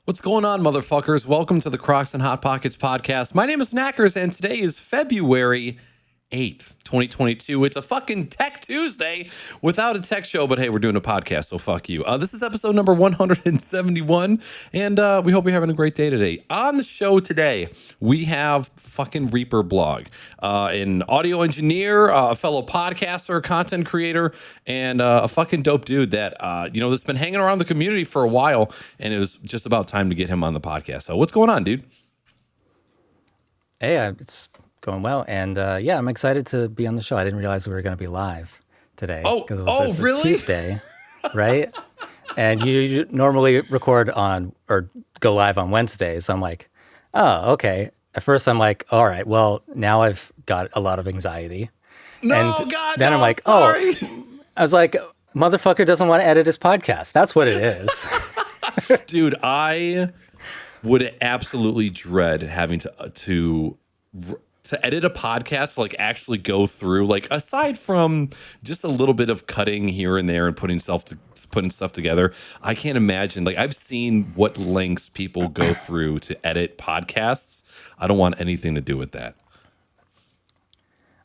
What's going on, motherfuckers? Welcome to the Crocs and Hot Pockets podcast. My name is Knackers, and today is February 8th, 2022. It's a fucking Tech Tuesday without a tech show, but hey, we're doing a podcast, so fuck you. This is episode number 171, and we hope you're having a great day today. On the show today, we have fucking ReaperBlog, an audio engineer, a fellow podcaster, content creator, and a fucking dope dude that, that's been hanging around the community for a while, and it was just about time to get him on the podcast. So what's going on, dude? Hey, it's going well, and I'm excited to be on the show. I didn't realize we were going to be live today. Because it's really? Tuesday, right? And you normally record on or go live on Wednesdays. So I'm like, oh, okay. At first, I'm like, all right, well, now I've got a lot of anxiety. Then I'm like, sorry. I was like, motherfucker doesn't want to edit his podcast. That's what it is. Dude, I would absolutely dread having to edit a podcast, like actually go through, like aside from just a little bit of cutting here and there and putting stuff together. I can't imagine. Like, I've seen what lengths people go through to edit podcasts. I don't want anything to do with that.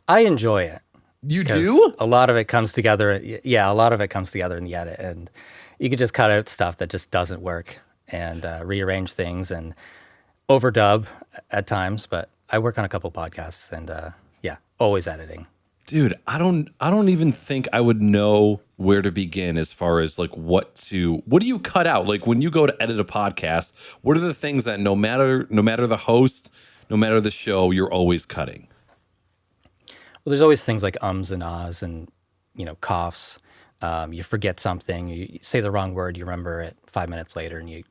I enjoy it. You do? A lot of it comes together. Yeah, a lot of it comes together in the edit, and you can just cut out stuff that just doesn't work and rearrange things and overdub at times. But I work on a couple podcasts, and always editing. Dude, I don't even think I would know where to begin as far as like what do you cut out? Like when you go to edit a podcast, what are the things that no matter the host, no matter the show, you're always cutting? Well, there's always things like ums and ahs and, coughs. You forget something, you say the wrong word, you remember it 5 minutes later, and you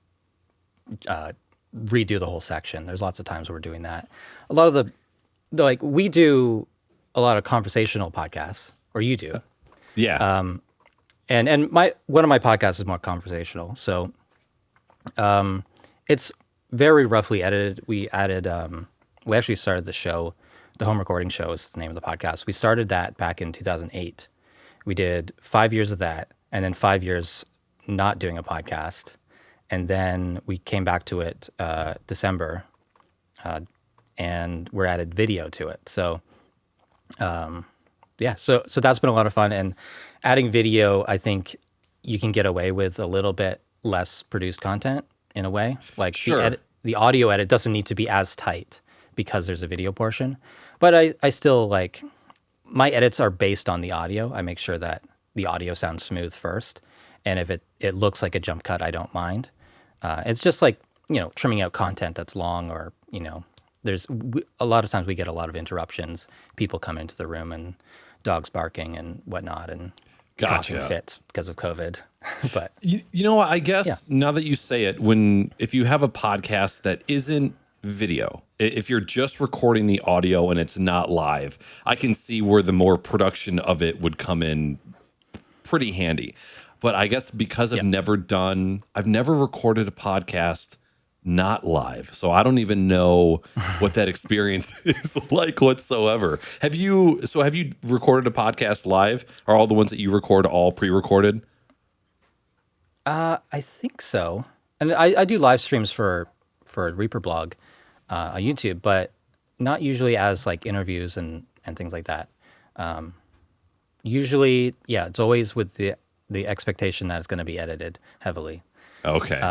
redo the whole section. There's lots of times where we're doing that. A lot of we do a lot of conversational podcasts, or you do. Yeah. And one of my podcasts is more conversational. So it's very roughly edited. We actually started the show. The Home Recording Show is the name of the podcast. We started that back in 2008. We did 5 years of that, and then 5 years not doing a podcast. And then we came back to it December, and we're added video to it. So, so that's been a lot of fun. And adding video, I think you can get away with a little bit less produced content in a way. Like sure. The audio edit doesn't need to be as tight because there's a video portion. But I still like, my edits are based on the audio. I make sure that the audio sounds smooth first. And if it looks like a jump cut, I don't mind. It's just like, trimming out content that's long, or, a lot of times we get a lot of interruptions. People come into the room and dogs barking and whatnot, and coughing fits because of COVID. But I guess now that you say it, if you have a podcast that isn't video, if you're just recording the audio and it's not live, I can see where the more production of it would come in pretty handy. But I guess because I've never recorded a podcast not live, so I don't even know what that experience is like whatsoever. Have you recorded a podcast live? Are all the ones that you record all pre-recorded? I think so. And I do live streams for ReaperBlog on YouTube, but not usually as like interviews and things like that. Usually, it's always with the expectation that it's going to be edited heavily. Okay.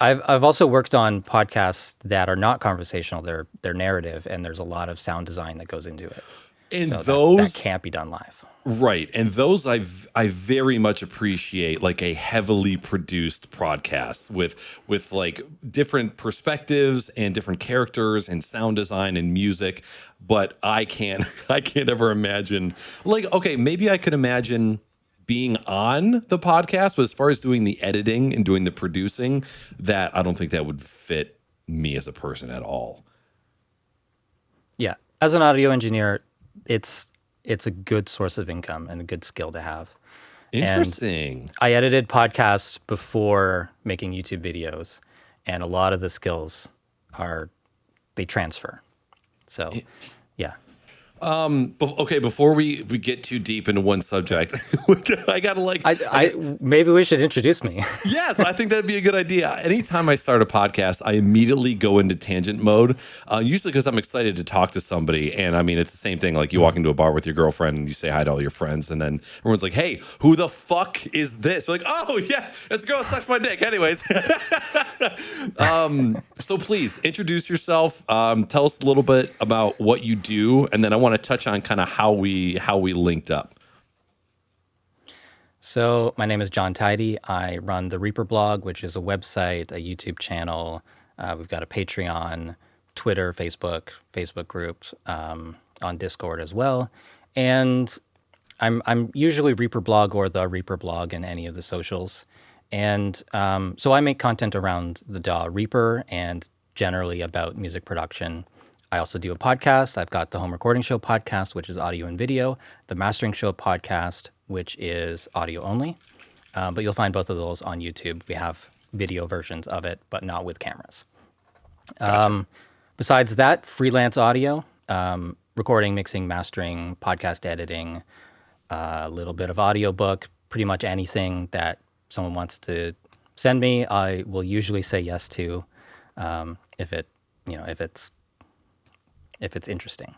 I've also worked on podcasts that are not conversational. They're narrative, and there's a lot of sound design that goes into it. And so those that can't be done live. Right. And those I very much appreciate, like a heavily produced podcast with like different perspectives and different characters and sound design and music. But I can't ever imagine, like, okay, maybe I could imagine being on the podcast, but as far as doing the editing and doing the producing, that I don't think that would fit me as a person at all. Yeah. As an audio engineer, it's a good source of income and a good skill to have. Interesting. And I edited podcasts before making YouTube videos, and a lot of the skills they transfer. So, yeah. Okay, before we get too deep into one subject, I gotta Maybe we should introduce me. yes, I think that'd be a good idea. Anytime I start a podcast, I immediately go into tangent mode, usually because I'm excited to talk to somebody. And I mean, it's the same thing. Like you walk into a bar with your girlfriend and you say hi to all your friends, and then everyone's like, "Hey, who the fuck is this?" You're like, "Oh yeah, it's a girl that sucks my dick." Anyways, so please introduce yourself. Tell us a little bit about what you do, and then I want to touch on kind of how we linked up. So my name is John Tidy. I run the ReaperBlog, which is a website, a YouTube channel. We've got a Patreon, Twitter, Facebook groups, on Discord as well. And I'm usually ReaperBlog or the ReaperBlog in any of the socials. And so I make content around the DAW Reaper and generally about music production. I also do a podcast. I've got the Home Recording Show podcast, which is audio and video, the Mastering Show podcast, which is audio only. But you'll find both of those on YouTube. We have video versions of it, but not with cameras. Gotcha. Besides that, freelance audio, recording, mixing, mastering, podcast editing, a little bit of audiobook, pretty much anything that someone wants to send me, I will usually say yes to, if it's interesting.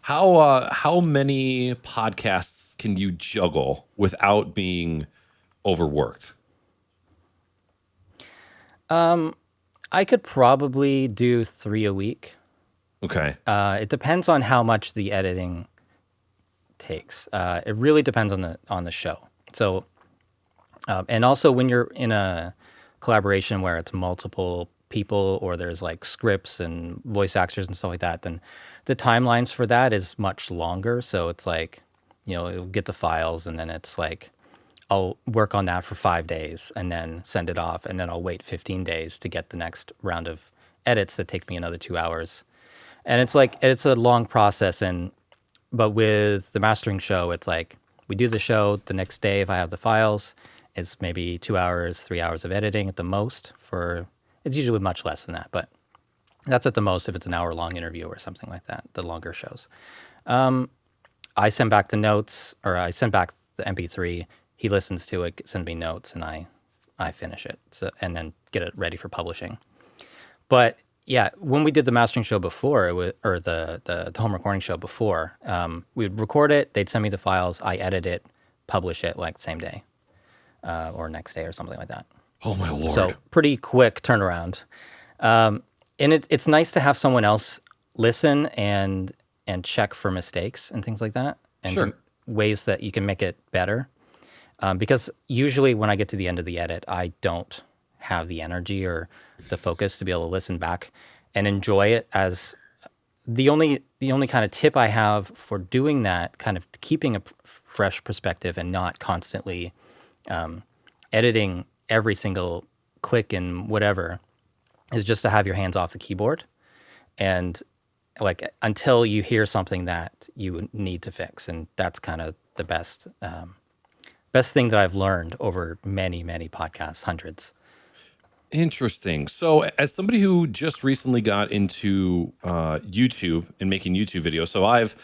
How many podcasts can you juggle without being overworked? I could probably do 3 a week. Okay. It depends on how much the editing takes. It really depends on the show. So, and also when you're in a collaboration where it's multiple people or there's like scripts and voice actors and stuff like that, then the timelines for that is much longer. So it's like, you'll get the files and then it's like, I'll work on that for 5 days and then send it off. And then I'll wait 15 days to get the next round of edits that take me another 2 hours. And it's like, it's a long process. But with the mastering show, it's like we do the show the next day. If I have the files, it's maybe 2 hours, 3 hours of editing at the most. It's usually much less than that, but that's at the most if it's an hour-long interview or something like that, the longer shows. I send back the notes, or I send back the MP3. He listens to it, sends me notes, and I finish it, and then get it ready for publishing. But yeah, when we did the mastering show before, or the home recording show before, we'd record it, they'd send me the files, I edit it, publish it like same day, or next day or something like that. Oh my Lord. So pretty quick turnaround. And it's nice to have someone else listen and check for mistakes and things like that, and Sure. ways that you can make it better. Because usually when I get to the end of the edit, I don't have the energy or the focus to be able to listen back and enjoy it. As the only kind of tip I have for doing that, kind of keeping a fresh perspective and not constantly editing every single click and whatever, is just to have your hands off the keyboard and like until you hear something that you need to fix. And that's kind of the best thing that I've learned over many, many podcasts, hundreds. Interesting. So, as somebody who just recently got into YouTube and making YouTube videos, so I've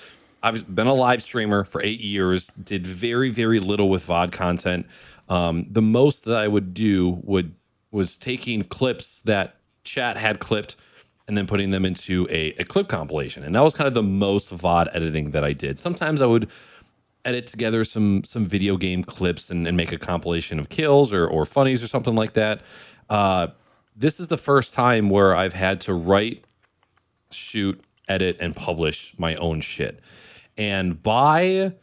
been a live streamer for 8 years. Did very, very little with VOD content. The most that I would do was taking clips that chat had clipped and then putting them into a clip compilation, and that was kind of the most VOD editing that I did. Sometimes I would edit together some video game clips and make a compilation of kills or funnies or something like that. This is the first time where I've had to write, shoot, edit, and publish my own shit. And by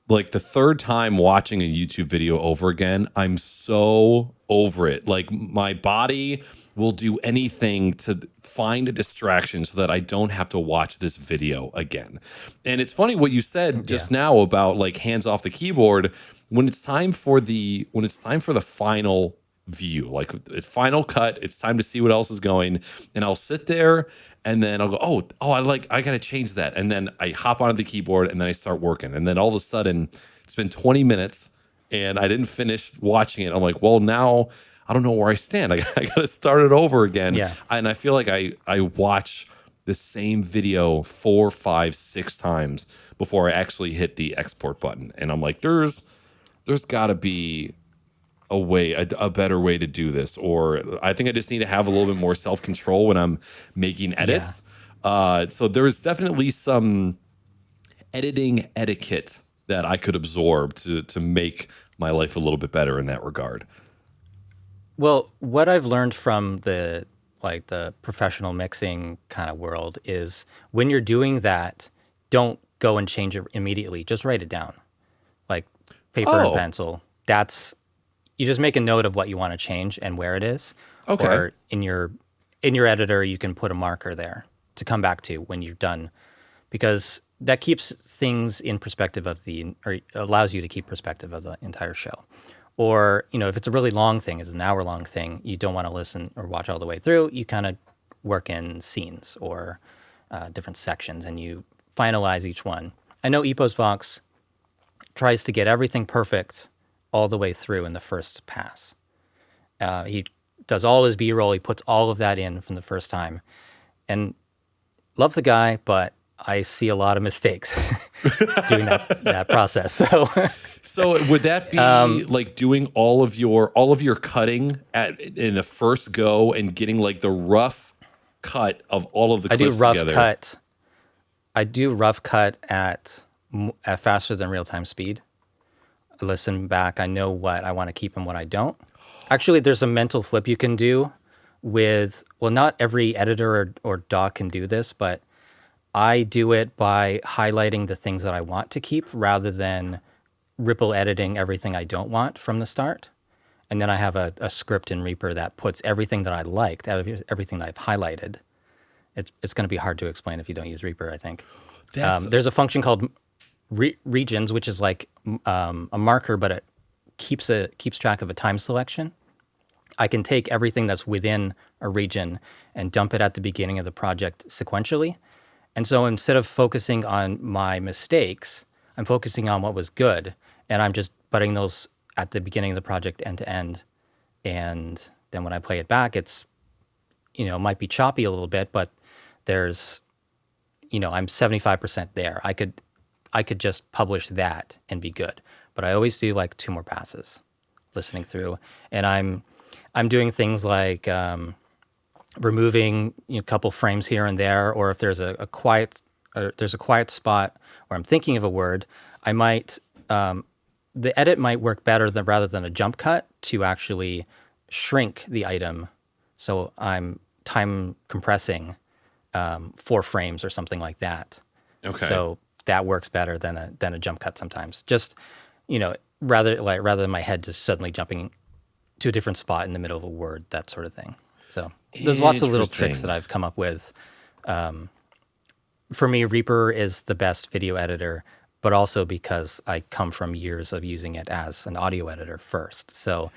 like the third time watching a YouTube video over again, I'm so over it. Like my body will do anything to find a distraction so that I don't have to watch this video again. And it's funny what you said just now about like hands off the keyboard. When it's time for the final view, like it's final cut, it's time to see what else is going, and I'll sit there and then I'll go, I gotta change that, and then I hop onto the keyboard and then I start working, and then all of a sudden it's been 20 minutes and I didn't finish watching it. I'm like, well, now I don't know where I stand. I gotta start it over again. Yeah. And I feel like I watch the same video 4, 5, 6 times before I actually hit the export button. And I'm like, there's got to be a better way to do this, or I think I just need to have a little bit more self-control when I'm making edits. So there's definitely some editing etiquette that I could absorb to make my life a little bit better in that regard. Well, what I've learned from the professional mixing kind of world is when you're doing that, don't go and change it immediately. Just write it down, like paper and pencil. You just make a note of what you want to change and where it is. Okay. Or in your editor, you can put a marker there to come back to when you're done, because that keeps things in perspective or allows you to keep perspective of the entire show. Or, if it's a really long thing, it's an hour-long thing, you don't want to listen or watch all the way through, you kind of work in scenes or different sections, and you finalize each one. I know Epos Vox tries to get everything perfect all the way through in the first pass. He does all his B-roll, he puts all of that in from the first time. And love the guy, but I see a lot of mistakes doing that process. So would that be like doing all of your cutting in the first go and getting like the rough cut of all of the clips together? I do rough cut at faster than real-time speed. I listen back. I know what I want to keep and what I don't. Actually, there's a mental flip you can do not every editor or doc can do this, but I do it by highlighting the things that I want to keep rather than ripple editing everything I don't want from the start. And then I have a script in Reaper that puts everything that I liked, everything that I've highlighted. It's going to be hard to explain if you don't use Reaper, I think. There's a function called regions, which is like a marker, but it keeps track of a time selection. I can take everything that's within a region and dump it at the beginning of the project sequentially. And so instead of focusing on my mistakes, I'm focusing on what was good, and I'm just butting those at the beginning of the project end to end. And then when I play it back, it's, it might be choppy a little bit, but there's, I'm 75% there. I could just publish that and be good. But I always do like 2 more passes listening through. And I'm doing things like removing a couple frames here and there, or if there's a quiet spot where I'm thinking of a word, I might the edit might work better rather than a jump cut to actually shrink the item. So I'm time compressing 4 frames or something like that. Okay. So that works better than a jump cut sometimes. Just rather than my head just suddenly jumping to a different spot in the middle of a word, that sort of thing. So there's lots of little tricks that I've come up with. For me, Reaper is the best video editor, but also because I come from years of using it as an audio editor first. So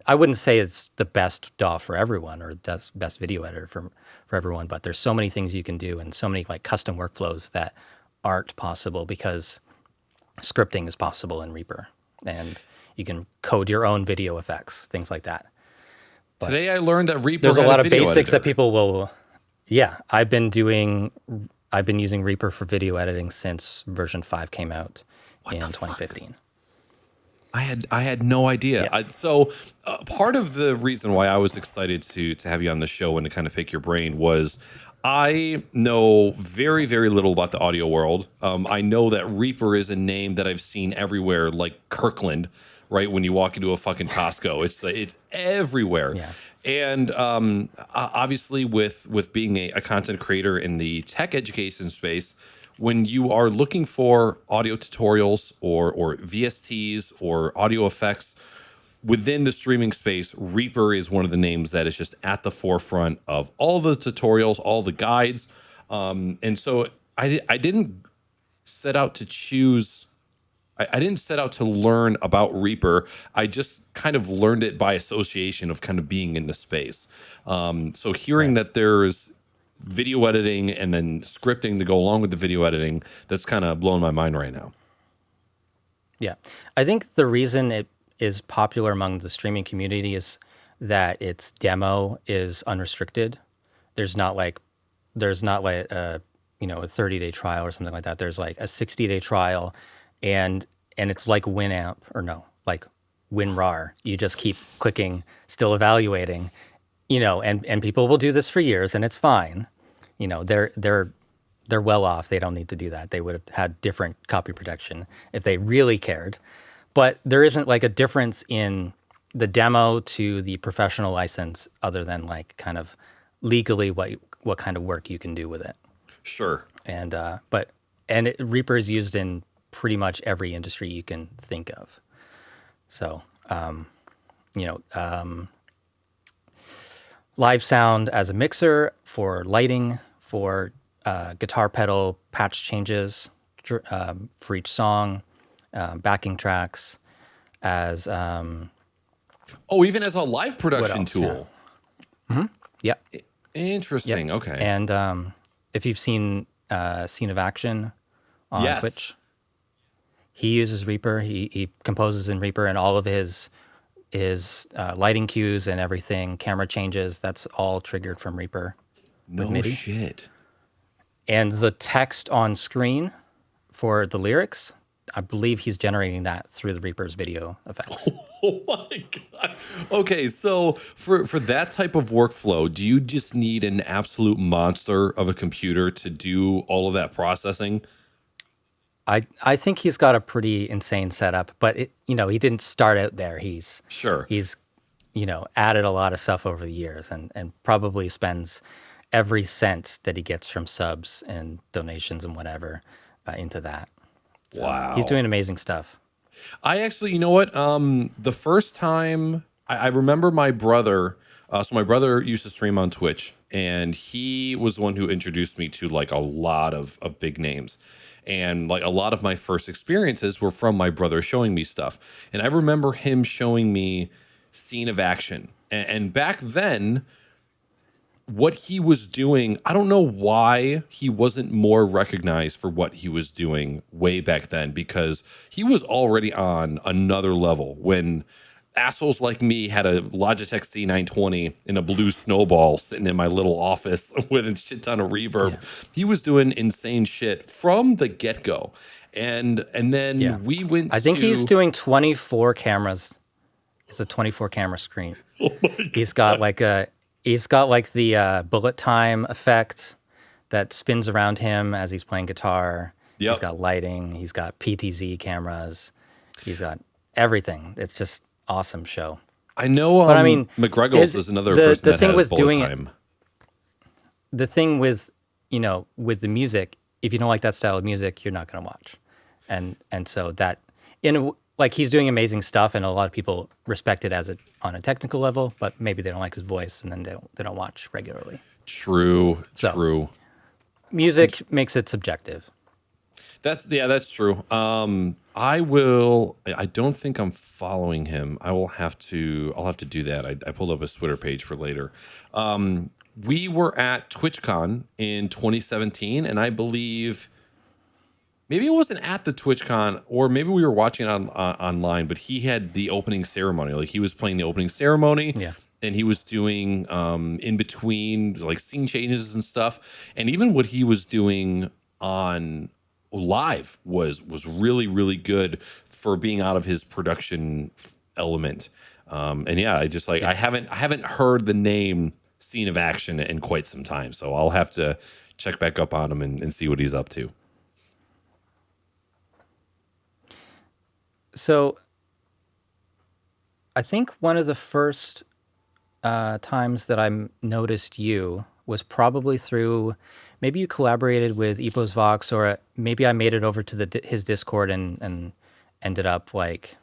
I wouldn't say it's the best DAW for everyone or the best video editor for everyone, but there's so many things you can do and so many like custom workflows that aren't possible because scripting is possible in Reaper, and you can code your own video effects, things like that. But today I learned that Reaper there's a had lot of video basics editor. that people will. Yeah, I've been using Reaper for video editing since version 5 came out in 2015. I had no idea. Yeah. So part of the reason why I was excited to have you on the show and to kind of pick your brain was I know very, very little about the audio world. I know that Reaper is a name that I've seen everywhere, like Kirkland, right? When you walk into a fucking Costco, it's everywhere. Yeah. And obviously, with being a content creator in the tech education space, when you are looking for audio tutorials or VSTs or audio effects within the streaming space, Reaper is one of the names that is just at the forefront of all the tutorials, all the guides. And so I didn't set out to choose. I didn't set out to learn about Reaper. I just kind of learned it by association of kind of being in the space. So hearing that there's video editing and then scripting to go along with the video editing, that's kind of blowing my mind right now. Yeah. I think the reason it is popular among the streaming community is that its demo is unrestricted. There's not like there's not like a 30-day trial or something like that. There's like a 60-day trial, and it's like Winamp or no, like WinRAR. You just keep clicking, still evaluating, and people will do this for years, and it's fine. They're well off. They don't need to do that. They would have had different copy protection if they really cared. But there isn't like a difference in the demo to the professional license, other than like kind of legally what kind of work you can do with it. Sure. And Reaper is used in pretty much every industry you can think of. So, live sound as a mixer, for lighting, for guitar pedal patch changes for each song, backing tracks, as even as a live production tool. Yeah. Interesting. Yep. Okay. And if you've seen Scene of Action on Twitch, he uses Reaper. He composes in Reaper, and all of his lighting cues and everything, camera changes, that's all triggered from Reaper. No shit. And the text on screen for the lyrics, I believe he's generating that through the Reaper's video effects. Oh my God. Okay, so for that type of workflow, do you just need an absolute monster of a computer to do all of that processing? I think he's got a pretty insane setup, but he didn't start out there. He's added a lot of stuff over the years, and probably spends every cent that he gets from subs and donations and whatever into that. So wow. He's doing amazing stuff. I actually, you know what? The first time I remember my brother, so my brother used to stream on Twitch, and he was the one who introduced me to like a lot of big names. And like a lot of my first experiences were from my brother showing me stuff. And I remember him showing me Scene of Action. And back then, what he was doing, I don't know why he wasn't more recognized for what he was doing way back then, because he was already on another level when assholes like me had a Logitech C920 and a blue snowball sitting in my little office with a shit ton of reverb. Yeah. He was doing insane shit from the get-go. And then we went I think he's doing 24 cameras. It's a 24 camera screen. Oh my God. He's got the bullet time effect that spins around him as he's playing guitar. Yep. He's got lighting. He's got PTZ cameras. He's got everything. It's just awesome show. I know. But I mean, McGregor's is another person that has bullet time. The thing with with the music, if you don't like that style of music, you're not going to watch, and so that he's doing amazing stuff, and a lot of people respect it on a technical level, but maybe they don't like his voice, and then they don't watch regularly. True. Music makes it subjective. That's true. I don't think I'm following him. I'll have to do that. I pulled up his Twitter page for later. We were at TwitchCon in 2017, and I believe maybe it wasn't at the TwitchCon, or maybe we were watching it online, but he had the opening ceremony. Like, he was playing the opening ceremony. Yeah. And he was doing in between like scene changes and stuff. And even what he was doing on live was really, really good for being out of his production element. And yeah, I haven't heard the name Scene of Action in quite some time. So I'll have to check back up on him and see what he's up to. So I think one of the first times that I noticed you was probably through, maybe you collaborated with Epos Vox, or maybe I made it over to his Discord and ended up like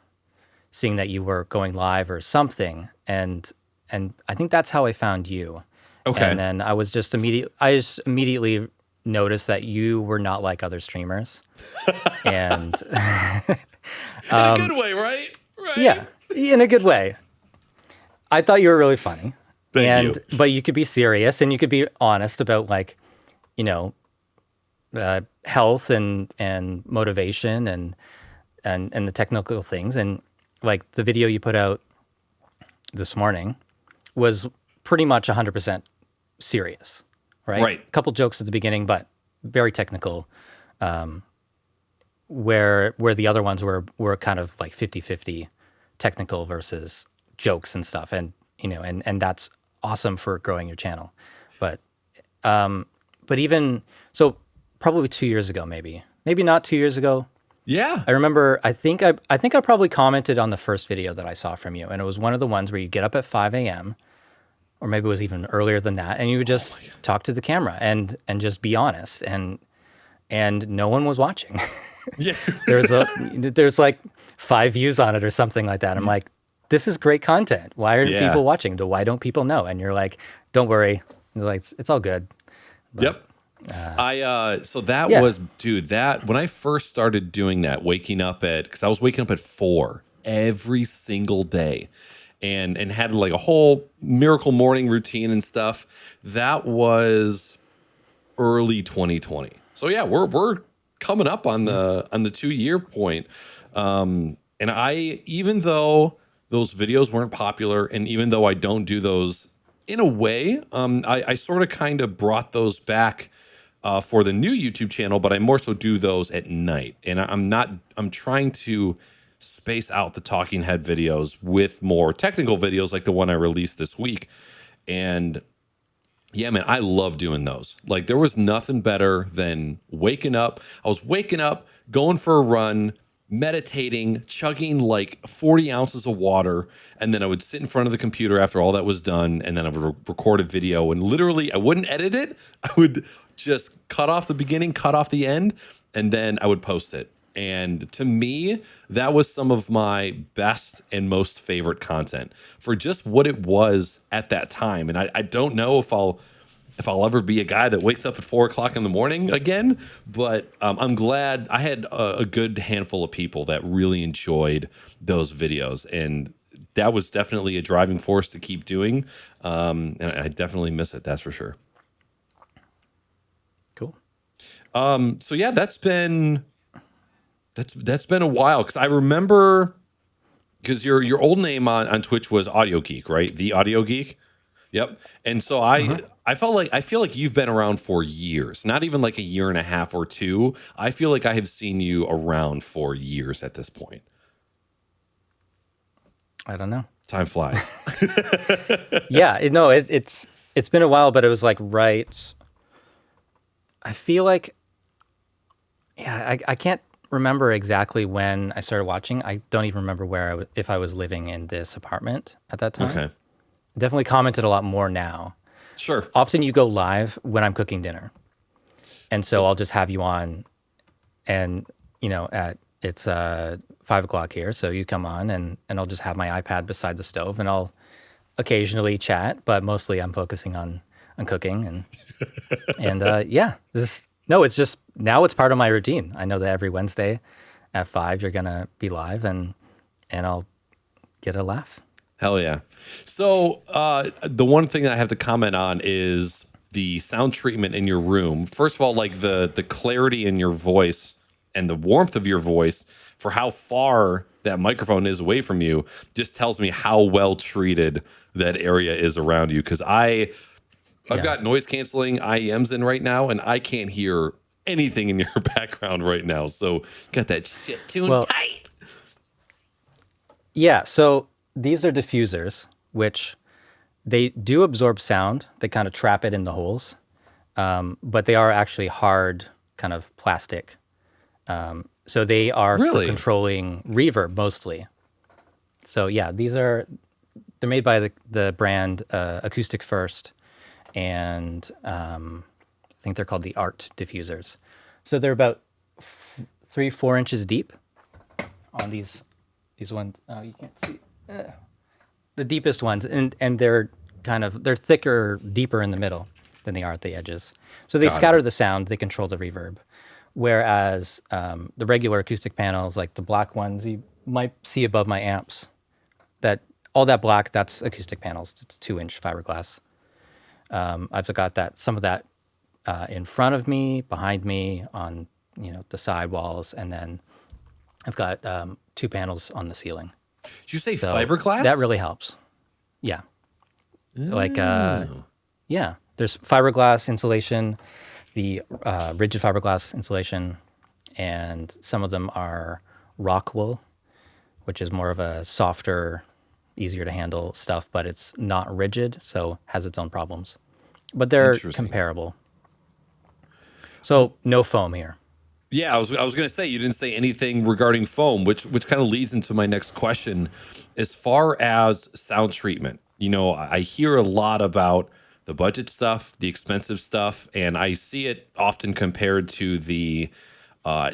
seeing that you were going live or something, and I think that's how I found you. Okay. And then I just immediately noticed that you were not like other streamers, and in a good way, right? Yeah, in a good way. I thought you were really funny. Thank you. But you could be serious, and you could be honest about health and motivation and the technical things. And like the video you put out this morning was pretty much 100% serious. right? Right. A couple jokes at the beginning, but very technical. Where the other ones were kind of like 50-50 technical versus jokes and stuff. And, and that's awesome for growing your channel. But even, so probably 2 years ago, maybe not 2 years ago. Yeah. I remember, I think I probably commented on the first video that I saw from you. And it was one of the ones where you get up at 5 a.m. or maybe it was even earlier than that. And you would just talk to the camera and just be honest. And no one was watching. Yeah. There's like 5 views on it or something like that. I'm like, this is great content. Why aren't people watching? Why don't people know? And you're like, don't worry. It's like, it's all good. But, yep. So that was, dude, that when I first started doing that, because I was waking up at 4 every single day and had like a whole miracle morning routine and stuff. That was early 2020. So yeah, we're coming up on the 2-year point. And even though those videos weren't popular, and even though I don't do those in a way, I sort of kind of brought those back for the new YouTube channel, but I more so do those at night. And I'm trying to space out the talking head videos with more technical videos like the one I released this week. And yeah, man, I love doing those. Like, there was nothing better than waking up. I was waking up, going for a run, meditating, chugging like 40 ounces of water, and then I would sit in front of the computer after all that was done, and then I would record a video, and literally I wouldn't edit it. I would just cut off the beginning, cut off the end, and then I would post it. And to me, that was some of my best and most favorite content for just what it was at that time. And I don't know if I'll ever be a guy that wakes up at 4 o'clock in the morning again, but I'm glad I had a good handful of people that really enjoyed those videos. And that was definitely a driving force to keep doing. And I definitely miss it. That's for sure. Cool. So yeah, that's been a while, because I remember, because your old name on Twitch was Audio Geek, right? The Audio Geek. Yep. And so I feel like you've been around for years, not even like a year and a half or two. I feel like I have seen you around for years at this point. I don't know. Time flies. Yeah, it's been a while, but it was like right. I feel like, yeah, I can't remember exactly when I started watching. I don't even remember if I was living in this apartment at that time. Okay. Definitely commented a lot more now. Sure. Often you go live when I'm cooking dinner. And so I'll just have you on, and it's 5 o'clock here. So you come on, and I'll just have my iPad beside the stove, and I'll occasionally chat, but mostly I'm focusing on cooking. And it's just, now it's part of my routine. I know that every Wednesday at 5, you're going to be live, and I'll get a laugh. Hell yeah. So the one thing I have to comment on is the sound treatment in your room. First of all, like the clarity in your voice and the warmth of your voice for how far that microphone is away from you just tells me how well treated that area is around you. Because I've got noise canceling IEMs in right now, and I can't hear anything in your background right now. So got that shit tuned tight. Yeah, so these are diffusers, which they do absorb sound. They kind of trap it in the holes, but they are actually hard kind of plastic. So they are for controlling reverb mostly. So yeah, they're made by the brand Acoustic First, and I think they're called the Art diffusers. So they're about 3-4 inches deep on these ones. Oh, you can't see. The deepest ones, and they're thicker, deeper in the middle than they are at the edges. So they scatter the sound, they control the reverb. Whereas the regular acoustic panels, like the black ones, you might see above my amps, all that black, that's acoustic panels. It's 2-inch fiberglass. I've got some of that in front of me, behind me, on the side walls, and then I've got 2 panels on the ceiling. Did you say fiberglass? That really helps. Yeah. Like, yeah. There's fiberglass insulation, the rigid fiberglass insulation, and some of them are rock wool, which is more of a softer, easier to handle stuff, but it's not rigid, so has its own problems. But they're comparable. So no foam here. Yeah, I was going to say, you didn't say anything regarding foam, which kind of leads into my next question. As far as sound treatment, I hear a lot about the budget stuff, the expensive stuff, and I see it often compared to the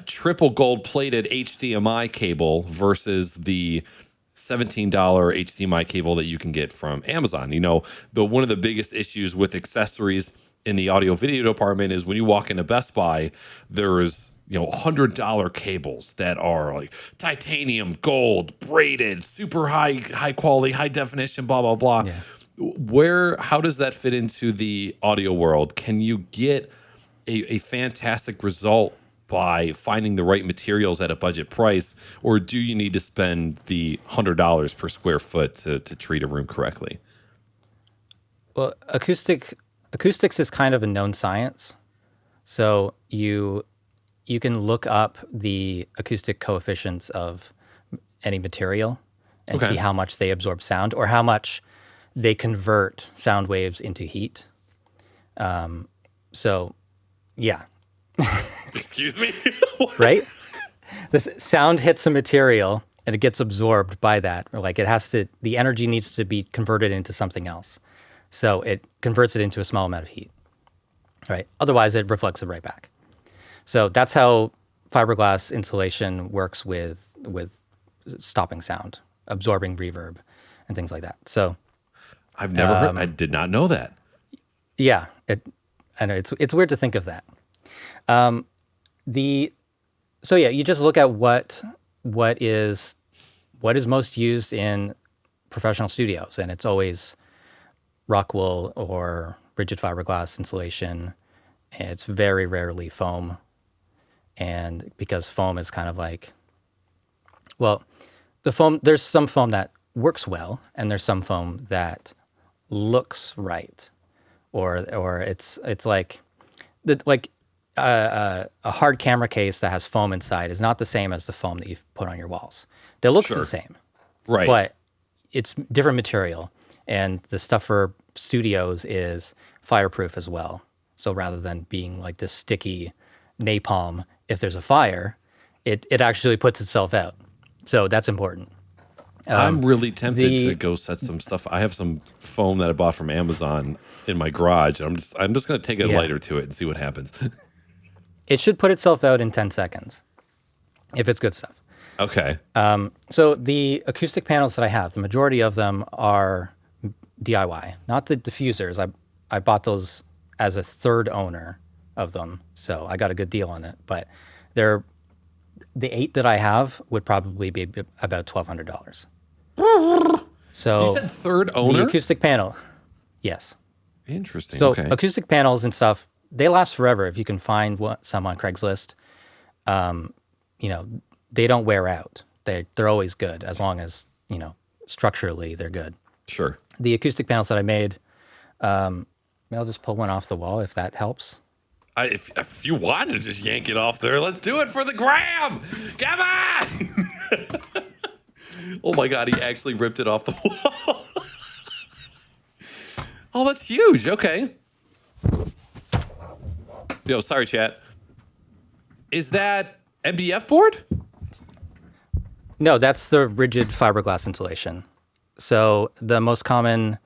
triple gold plated HDMI cable versus the $17 HDMI cable that you can get from Amazon. One of the biggest issues with accessories in the audio video department is when you walk into Best Buy, there's $100 cables that are like titanium, gold, braided, super high quality, high definition, blah blah blah. Yeah. How does that fit into the audio world? Can you get a fantastic result by finding the right materials at a budget price, or do you need to spend the $100 per square foot to treat a room correctly? Well, acoustics is kind of a known science, so you can look up the acoustic coefficients of any material and see how much they absorb sound or how much they convert sound waves into heat. So, yeah. Excuse me? Right? This sound hits a material and it gets absorbed by that. Or like the energy needs to be converted into something else. So it converts it into a small amount of heat, right? Otherwise, it reflects it right back. So that's how fiberglass insulation works with stopping sound, absorbing reverb, and things like that. So I've never heard. I did not know that. Yeah, I know it's weird to think of that. You just look at what is most used in professional studios, and it's always rock wool or rigid fiberglass insulation. And it's very rarely foam. And because foam is kind of like, well, there's some foam that works well, and there's some foam that looks right, or it's like a hard camera case that has foam inside is not the same as the foam that you've put on your walls. They look the same, right? But it's different material, and the stuff for studios is fireproof as well. So rather than being like this sticky napalm, if there's a fire, it actually puts itself out. So that's important. I'm really tempted to go set some stuff. I have some foam that I bought from Amazon in my garage. I'm just going to take a lighter to it and see what happens. It should put itself out in 10 seconds if it's good stuff. Okay. So the acoustic panels that I have, the majority of them are DIY, not the diffusers. I bought those as a third owner of them, so I got a good deal on it. But the 8 that I have would probably be about $1,200. So you said third owner? The acoustic panel, yes. Interesting. So acoustic panels and stuff, they last forever if you can find some on Craigslist. They don't wear out. They're always good as long as structurally they're good. Sure. The acoustic panels that I made, I'll just pull one off the wall if that helps. If you want to just yank it off there, let's do it for the gram. Come on. Oh my God, he actually ripped it off the wall. Oh, that's huge. Okay. Yo, sorry, chat. Is that MDF board? No, that's the rigid fiberglass insulation. So the most common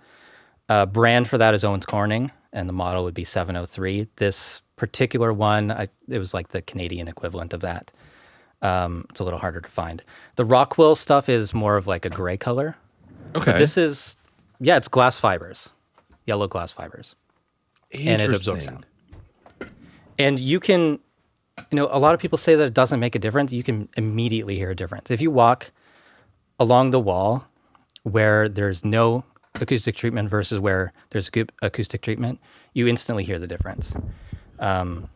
brand for that is Owens Corning, and the model would be 703. This particular one, it was like the Canadian equivalent of that. It's a little harder to find. The Rockwool stuff is more of like a gray color. Okay. But this is, it's glass fibers, yellow glass fibers. And it absorbs sound. And you can, a lot of people say that it doesn't make a difference. You can immediately hear a difference. If you walk along the wall where there's no acoustic treatment versus where there's acoustic treatment, you instantly hear the difference. The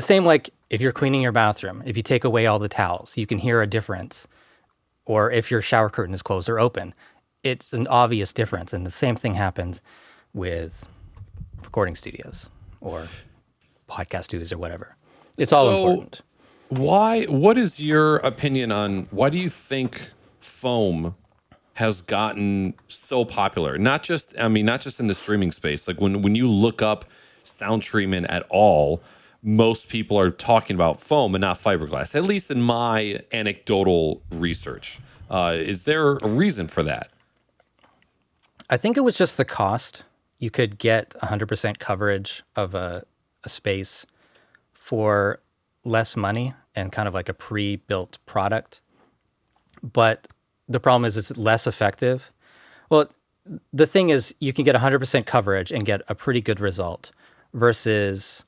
same like if you're cleaning your bathroom, if you take away all the towels, you can hear a difference. Or if your shower curtain is closed or open, it's an obvious difference. And the same thing happens with recording studios or podcast studios or whatever. It's all important. What is your opinion on why do you think foam has gotten so popular? Not just in the streaming space. Like when you look up sound treatment at all, most people are talking about foam and not fiberglass, at least in my anecdotal research. Is there a reason for that? I think it was just the cost. You could get 100% coverage of a space for less money and kind of like a pre-built product. But the problem is it's less effective. Well, the thing is you can get 100% coverage and get a pretty good result versus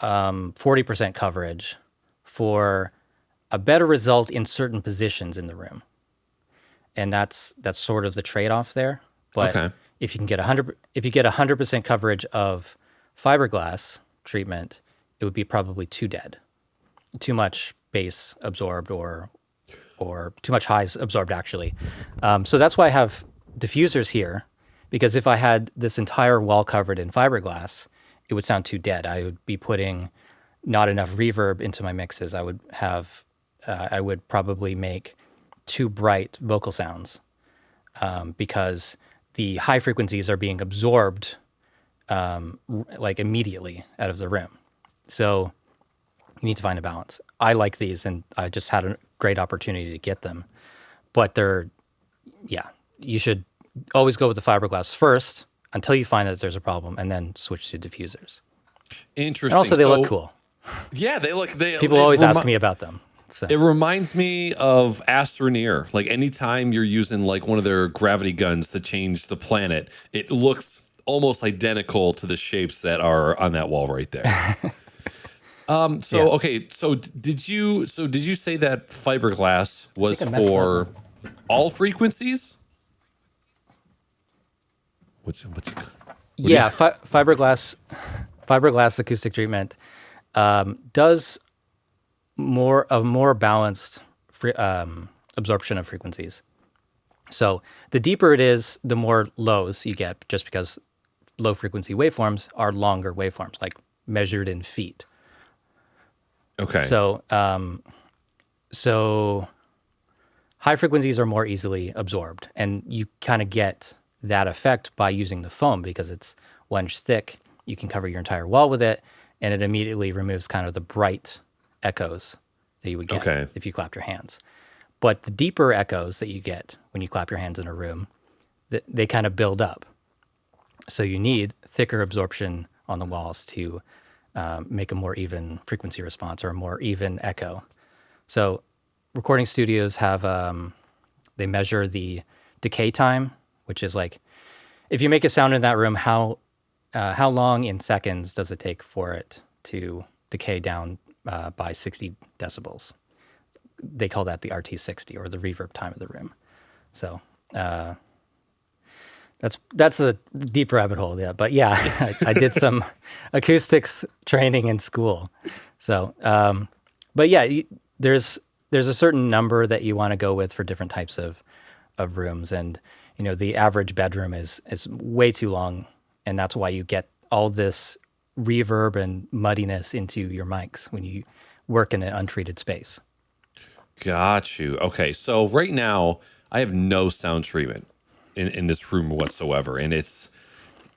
40% coverage for a better result in certain positions in the room. And that's sort of the trade-off there. But Okay. if you get 100% coverage of fiberglass treatment, it would be probably too dead. Too much bass absorbed or too much highs absorbed, actually. So that's why I have diffusers here, because if I had this entire wall covered in fiberglass, it would sound too dead. I would be putting not enough reverb into my mixes. I would probably make too bright vocal sounds because the high frequencies are being absorbed like immediately out of the room. So you need to find a balance. I like these, and I just had a great opportunity to get them. But you should always go with the fiberglass first until you find that there's a problem, and then switch to diffusers. Interesting. And also, they look cool. Yeah, they look. People always ask me about them. So. It reminds me of Astroneer. Like anytime you're using like one of their gravity guns to change the planet, it looks almost identical to the shapes that are on that wall right there. Okay. So did you say that fiberglass was for all frequencies? Fiberglass acoustic treatment does more balanced absorption of frequencies. So the deeper it is, the more lows you get, just because low frequency waveforms are longer waveforms, like measured in feet. Okay. So high frequencies are more easily absorbed, and you kind of get that effect by using the foam because it's 1 inch thick. You can cover your entire wall with it, and it immediately removes kind of the bright echoes that you would get if you clapped your hands. But the deeper echoes that you get when you clap your hands in a room, they kind of build up. So you need thicker absorption on the walls to make a more even frequency response or a more even echo. So recording studios have, they measure the decay time, which is like, if you make a sound in that room, how long in seconds does it take for it to decay down by 60 decibels? They call that the RT60, or the reverb time of the room. So that's a deep rabbit hole, yeah. But yeah, I did some acoustics training in school. So, but yeah, there's a certain number that you want to go with for different types of rooms, and the average bedroom is way too long, and that's why you get all this reverb and muddiness into your mics when you work in an untreated space. Got you. Okay, so right now I have no sound treatment in this room whatsoever, and it's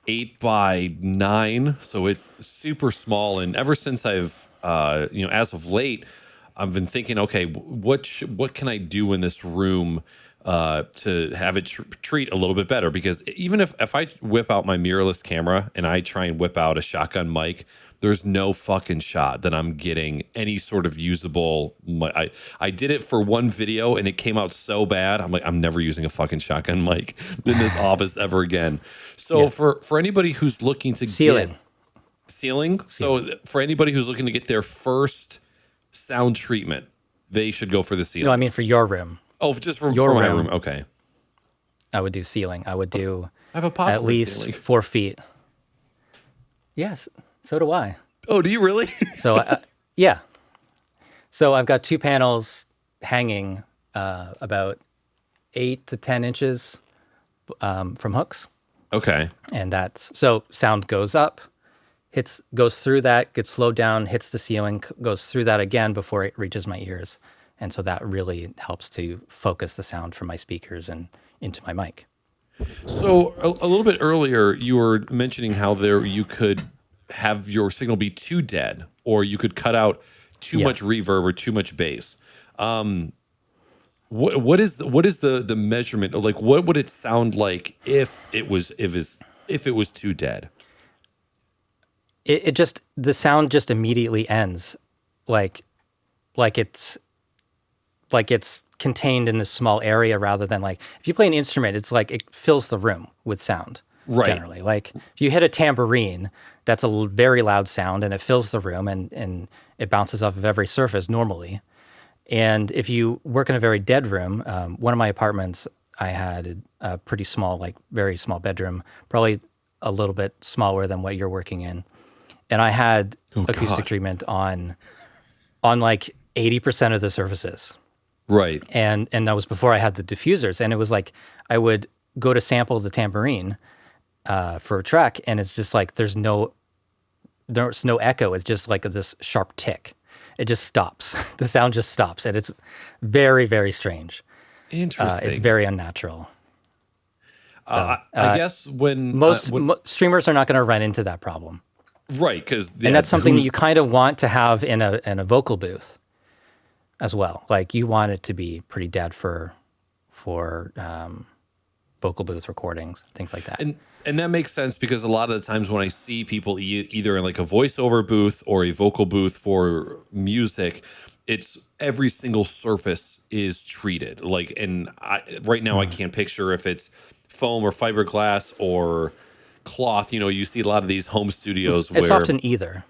8x9, so it's super small. And ever since I've, as of late, I've been thinking, okay, what can I do in this room to have it treat a little bit better? Because even if I whip out my mirrorless camera and I try and whip out a shotgun mic, there's no fucking shot that I'm getting any sort of usable. I did it for one video and it came out so bad. I'm like, I'm never using a fucking shotgun mic in this office ever again. So for anybody who's looking to Ceiling. So for anybody who's looking to get their first sound treatment, they should go for the ceiling. No, I mean for your room. Oh, just for my room. Okay. I would do ceiling. I would do I have a popcorn at least ceiling. 4 feet. Yes, so do I. Oh, do you really? So, yeah. So I've got 2 panels hanging about 8 to 10 inches from hooks. Okay. And that's so sound goes up, goes through that, gets slowed down, hits the ceiling, goes through that again before it reaches my ears. And so that really helps to focus the sound from my speakers and into my mic. So a little bit earlier, you were mentioning how there you could have your signal be too dead, or you could cut out too Yeah. much reverb or too much bass. What is the measurement? Like, what would it sound like if it was too dead? It just, the sound just immediately ends, like like it's contained in this small area, rather than like if you play an instrument, it's like it fills the room with sound. Right. Generally, like if you hit a tambourine, that's a very loud sound and it fills the room, and it bounces off of every surface normally. And if you work in a very dead room, one of my apartments, I had a pretty small, like very small bedroom, probably a little bit smaller than what you're working in. And I had acoustic God. treatment on like 80% of the surfaces. Right. And that was before I had the diffusers. And it was like I would go to sample the tambourine for a track, and it's just like there's no echo. It's just like this sharp tick. It just stops. The sound just stops, and it's very, very strange. Interesting. It's very unnatural. So, I guess when most streamers are not going to run into that problem, right, because and that's something that you kind of want to have in a vocal booth as well. Like you want it to be pretty dead for vocal booth recordings, things like that. And that makes sense, because a lot of the times when I see people either in like a voiceover booth or a vocal booth for music, it's every single surface is treated. Like, and right now I can't picture if it's foam or fiberglass or cloth. You know, you see a lot of these home studios It's where often either.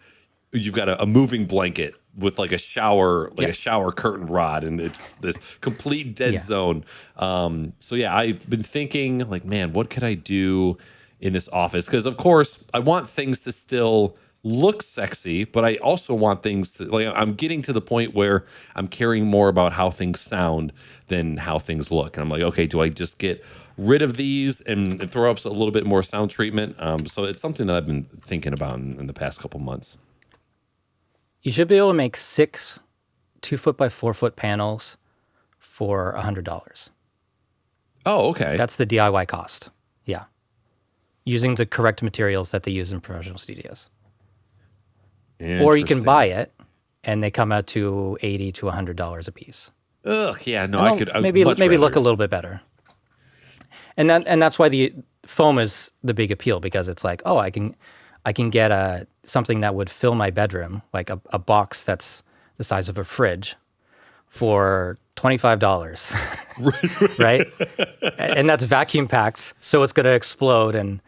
you've got a moving blanket with like a shower, a shower curtain rod, and it's this complete dead zone. So yeah, I've been thinking like, man, what could I do in this office? Because of course I want things to still look sexy, but I also want things to, like, I'm getting to the point where I'm caring more about how things sound than how things look. And I'm like, okay, do I just get rid of these and throw up a little bit more sound treatment? So it's something that I've been thinking about in the past couple months. You should be able to make 6 2-foot by 4-foot panels for $100. Oh, okay. That's the DIY cost. Yeah. Using the correct materials that they use in professional studios. Or you can buy it, and they come out to $80 to $100 a piece. Ugh, yeah, no, I maybe look a little bit better. And that's why the foam is the big appeal, because it's like, oh, I can get something that would fill my bedroom, like a box that's the size of a fridge, for $25, right? And that's vacuum packed, so it's going to explode, and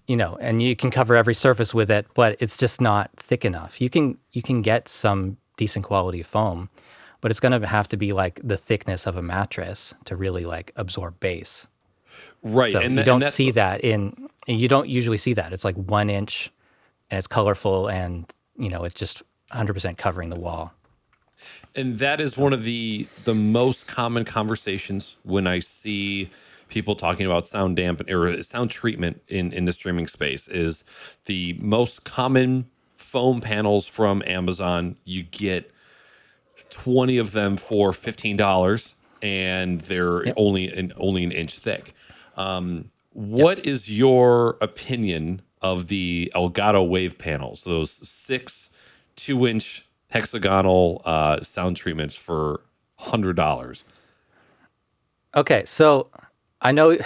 you can cover every surface with it, but it's just not thick enough. You can get some decent quality foam, but it's going to have to be like the thickness of a mattress to really like absorb bass. Right, So you don't see that you don't usually see that. It's like 1 inch, and it's colorful, and it's just 100% covering the wall. And that is one of the most common conversations when I see people talking about sound dampen or sound treatment in the streaming space. Is the most common foam panels from Amazon. You get 20 of them for $15, and they're only an inch thick. What is your opinion of the Elgato wave panels? Those 6 2-inch hexagonal sound treatments for $100. Okay, so I know,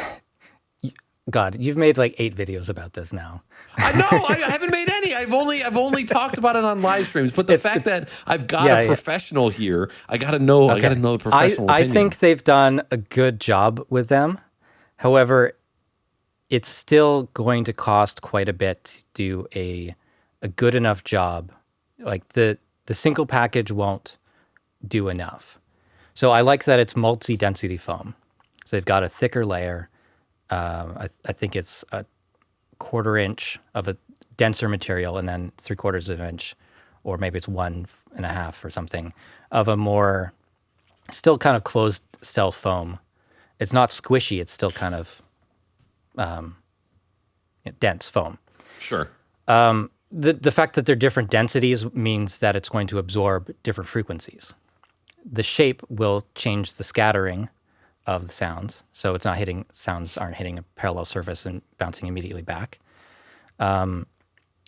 God, you've made like 8 videos about this now. I haven't made any. I've only talked about it on live streams. But the fact that I've got a professional here, I got to know. Okay. I got to know the professional I opinion. think they've done a good job with them. However, it's still going to cost quite a bit to do a good enough job. Like the single package won't do enough. So I like that it's multi-density foam. So they've got a thicker layer. I think it's a 1/4 inch of a denser material, and then 3/4 of an inch, or maybe it's 1.5 or something, of a more still kind of closed cell foam. It's not squishy. It's still kind of dense foam. Sure. The fact that they're different densities means that it's going to absorb different frequencies. The shape will change the scattering of the sounds, so sounds aren't hitting a parallel surface and bouncing immediately back.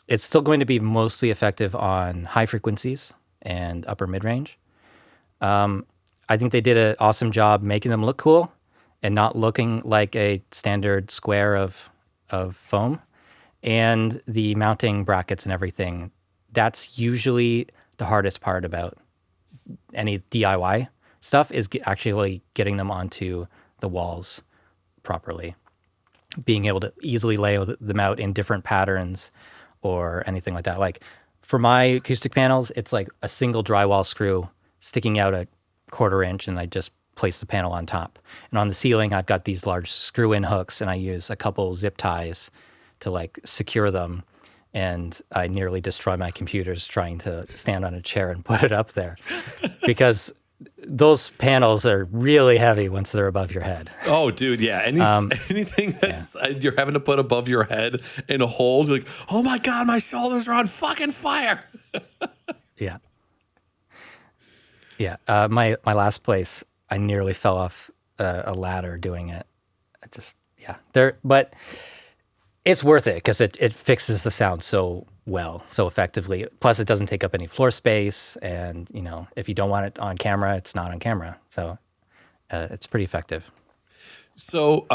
It's still going to be mostly effective on high frequencies and upper mid-range. I think they did an awesome job making them look cool and not looking like a standard square of foam. And the mounting brackets and everything, that's usually the hardest part about any DIY stuff, is actually getting them onto the walls properly. Being able to easily lay them out in different patterns or anything like that. Like for my acoustic panels, it's like a single drywall screw sticking out a 1/4 inch, and I just place the panel on top. And on the ceiling, I've got these large screw-in hooks, and I use a couple zip ties to like secure them. And I nearly destroy my computers trying to stand on a chair and put it up there because those panels are really heavy once they're above your head. Oh, dude, yeah. Anything that's you're having to put above your head in a hold, you're like, oh my God, my shoulders are on fucking fire. Yeah. Yeah. My last place, I nearly fell off a ladder doing it. But it's worth it because it fixes the sound so well, so effectively. Plus, it doesn't take up any floor space. And, if you don't want it on camera, it's not on camera. So it's pretty effective. So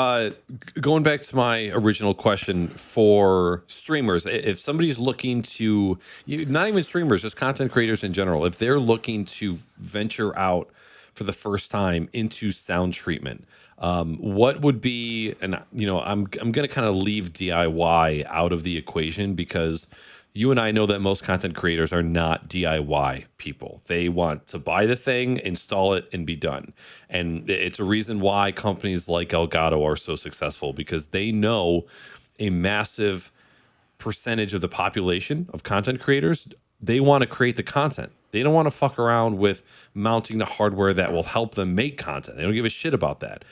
going back to my original question for streamers, if somebody's looking to, not even streamers, just content creators in general, if they're looking to venture out for the first time into sound treatment, what would be, and I'm going to kind of leave DIY out of the equation because you and I know that most content creators are not DIY people. They want to buy the thing, install it, and be done. And it's a reason why companies like Elgato are so successful, because they know a massive percentage of the population of content creators, they want to create the content. They don't want to fuck around with mounting the hardware that will help them make content. They don't give a shit about that.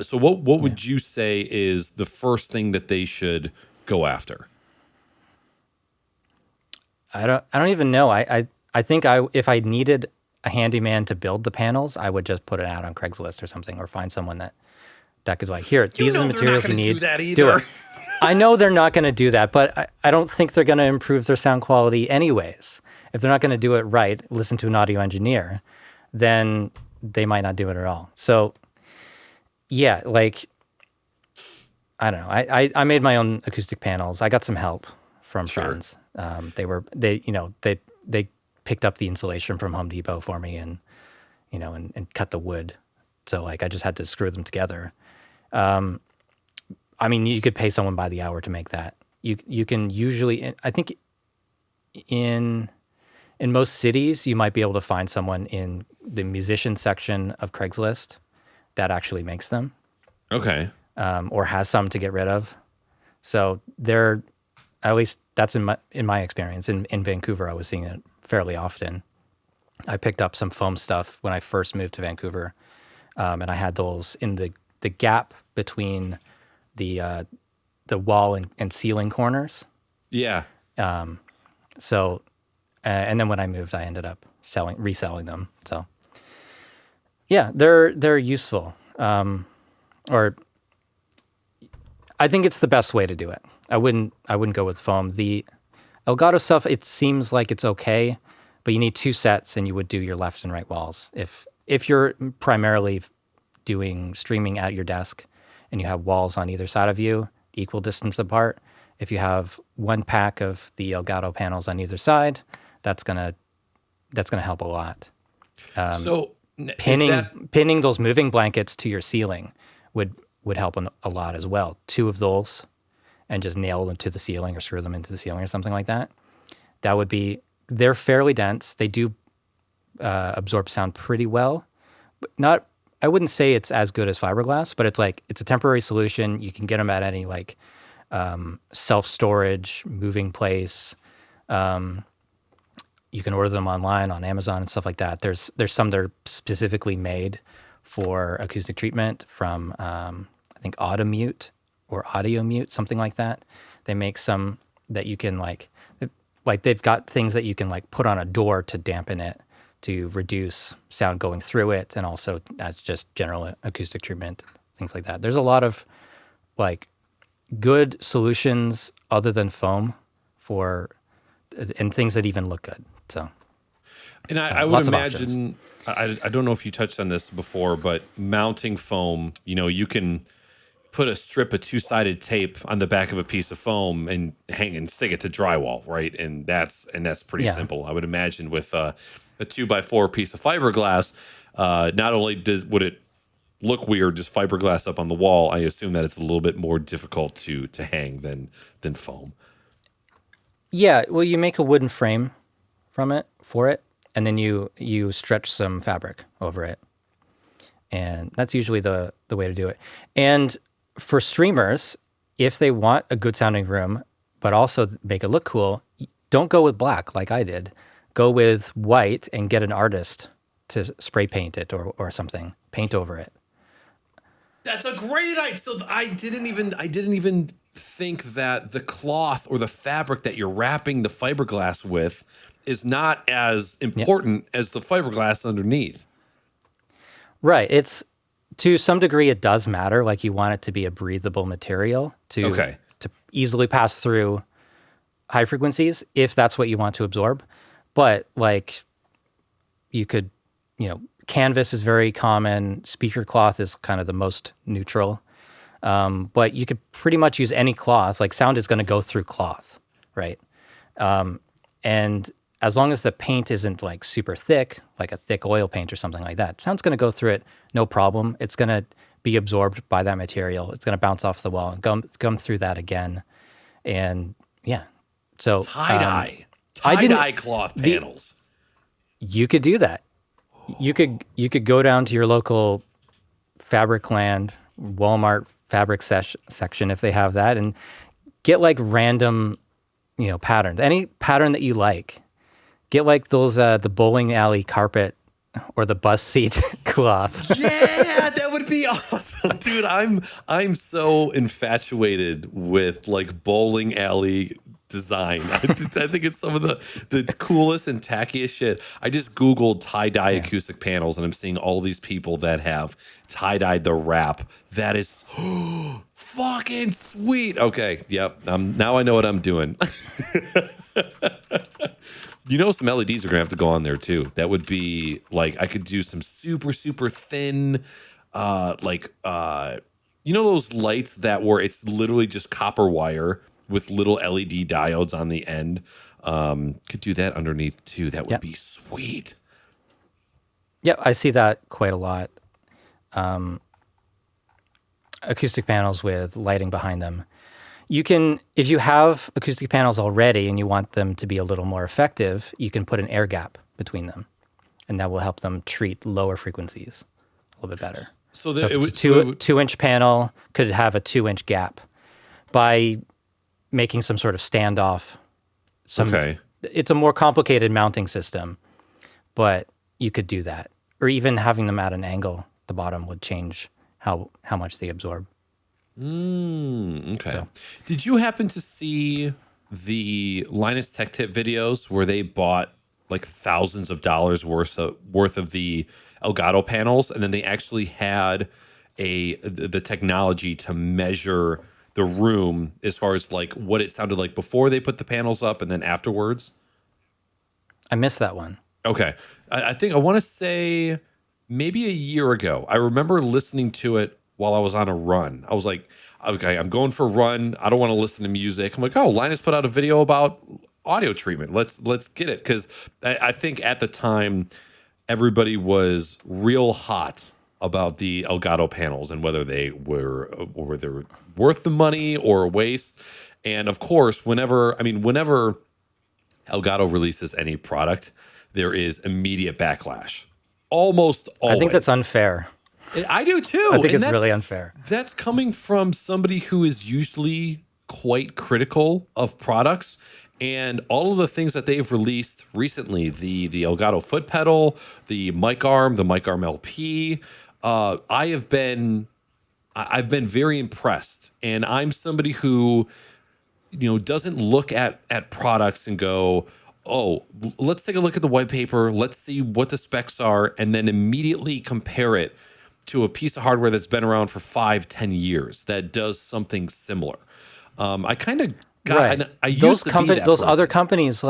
So what would you say is the first thing that they should go after? I don't even know. I think if I needed a handyman to build the panels, I would just put it out on Craigslist or something, or find someone that could like, here, these are the materials you need. Do it. I know they're not going to do that, but I don't think they're going to improve their sound quality anyways. If they're not going to do it right, listen to an audio engineer, then they might not do it at all. So yeah, like, I don't know. I made my own acoustic panels. I got some help from friends. They picked up the insulation from Home Depot for me and cut the wood. So like I just had to screw them together. I mean, you could pay someone by the hour to make that. You can usually, I think in most cities, you might be able to find someone in the musician section of Craigslist that actually makes them. Okay. Or has some to get rid of. So they're, at least that's in my experience. In Vancouver, I was seeing it fairly often. I picked up some foam stuff when I first moved to Vancouver, and I had those in the gap between the wall and ceiling corners. Yeah. So, and then when I moved, I ended up reselling them. So, yeah, they're useful. Or I think it's the best way to do it. I wouldn't go with foam. The Elgato stuff, it seems like it's okay, but you need 2 sets, and you would do your left and right walls. If you're primarily doing streaming at your desk and you have walls on either side of you, equal distance apart, if you have 1 pack of the Elgato panels on either side, that's gonna help a lot. So pinning those moving blankets to your ceiling would help a lot as well. 2 of those, and just nail them to the ceiling or screw them into the ceiling or something like that. They're fairly dense. They do absorb sound pretty well, but I wouldn't say it's as good as fiberglass, but it's a temporary solution. You can get them at any self-storage, moving place. You can order them online on Amazon and stuff like that. There's some that are specifically made for acoustic treatment from I think Audio Mute, something like that. They make some that you can like they've got things that you can like put on a door to dampen it, to reduce sound going through it, and also that's just general acoustic treatment, things like that. There's a lot of like good solutions other than foam for and things that even look good. So, And I would lots of options. imagine, I don't know if you touched on this before, but mounting foam, you can put a strip of two-sided tape on the back of a piece of foam and hang and stick it to drywall, right? And that's pretty Yeah. simple. I would imagine with a 2x4 piece of fiberglass, not only would it look weird just fiberglass up on the wall, I assume that it's a little bit more difficult to hang than foam. Yeah, well, you make a wooden frame for it, and then you stretch some fabric over it, and that's usually the way to do it. And for streamers, if they want a good sounding room but also make it look cool, don't go with black like I did. Go with white and get an artist to spray paint it or something, paint over it. That's a great idea. So I didn't even think that the cloth or the fabric that you're wrapping the fiberglass with is not as important as the fiberglass underneath. Right. It's to some degree it does matter. Like you want it to be a breathable material to easily pass through high frequencies if that's what you want to absorb. But like you could, canvas is very common. Speaker cloth is kind of the most neutral. But you could pretty much use any cloth. Like sound is going to go through cloth, right? And as long as the paint isn't like super thick, like a thick oil paint or something like that, sound's going to go through it, no problem. It's going to be absorbed by that material. It's going to bounce off the wall and come through that again. And yeah, so tie-dye cloth panels. You could do that. You could go down to your local Fabricland, Walmart fabric section if they have that, and get like random, patterns. Any pattern that you like. Get like those the bowling alley carpet or the bus seat cloth. Yeah, that would be awesome, dude. I'm so infatuated with like bowling alley design. I think it's some of the coolest and tackiest shit. I just Googled tie-dye acoustic panels and I'm seeing all these people that have tie-dyed the wrap. That is fucking sweet. Okay, yep. Now I know what I'm doing. Some LEDs are gonna have to go on there too. That would be like I could do some super, super thin, those lights that where it's literally just copper wire with little LED diodes on the end. Could do that underneath too. That would be sweet. Yeah, I see that quite a lot. Acoustic panels with lighting behind them. You can, if you have acoustic panels already and you want them to be a little more effective, you can put an air gap between them, and that will help them treat lower frequencies a little bit better. So if it's a 2-inch panel could have a 2-inch gap by making some sort of standoff. It's a more complicated mounting system, but you could do that. Or even having them at an angle at the bottom would change how much they absorb. Okay. So. Did you happen to see the Linus Tech Tip videos where they bought like thousands of dollars worth of the Elgato panels, and then they actually had the technology to measure the room as far as like what it sounded like before they put the panels up and then afterwards? I missed that one. Okay. I think I want to say maybe a year ago. I remember listening to it while I was on a run. I was like, okay, I'm going for a run. I don't want to listen to music. I'm like, oh, Linus put out a video about audio treatment. Let's get it. Because I think at the time, everybody was real hot about the Elgato panels and whether they were worth the money or a waste. And of course, whenever Elgato releases any product, there is immediate backlash. Almost always. I think that's unfair. I do too. I think it's really unfair. That's coming from somebody who is usually quite critical of products. And all of the things that they've released recently, the Elgato foot pedal, the mic arm LP, I've been very impressed. And I'm somebody who doesn't look at products and go, oh, let's take a look at the white paper, let's see what the specs are, and then immediately compare it to a piece of hardware that's been around for 5-10 years that does something similar. I kind of got, Right. and I used to be that Those person. other companies,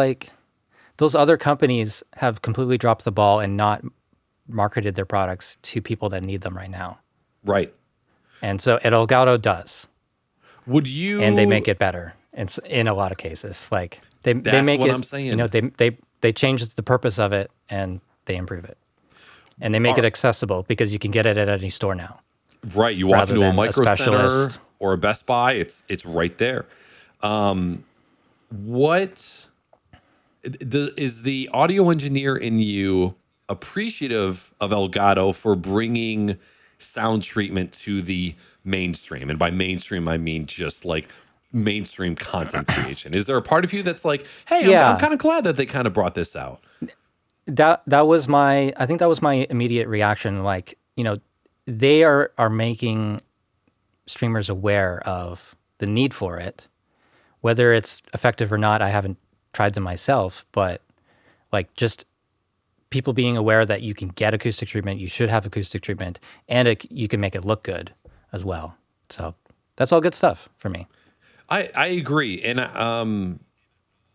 those other companies have completely dropped the ball and not marketed their products to people that need them right now. Right. And so Elgato does, Would you? and they make it better. It's in a lot of cases. Like they That's make what it. I'm saying. They change the purpose of it and they improve it, and they make it accessible because you can get it at any store now. Right. You walk rather into a than a Micro Center specialist. or a Best Buy, it's right there. What is the audio engineer in you appreciative of Elgato for bringing sound treatment to the mainstream? And by mainstream, I mean just like mainstream content creation. Is there a part of you that's like, hey, Yeah. I'm kind of glad that they kind of brought this out? That was my, I think that was my immediate reaction. Like, they are making streamers aware of the need for it. Whether it's effective or not, I haven't tried them myself, but like just people being aware that you can get acoustic treatment, you should have acoustic treatment, and you can make it look good as well. So that's all good stuff for me. I agree. And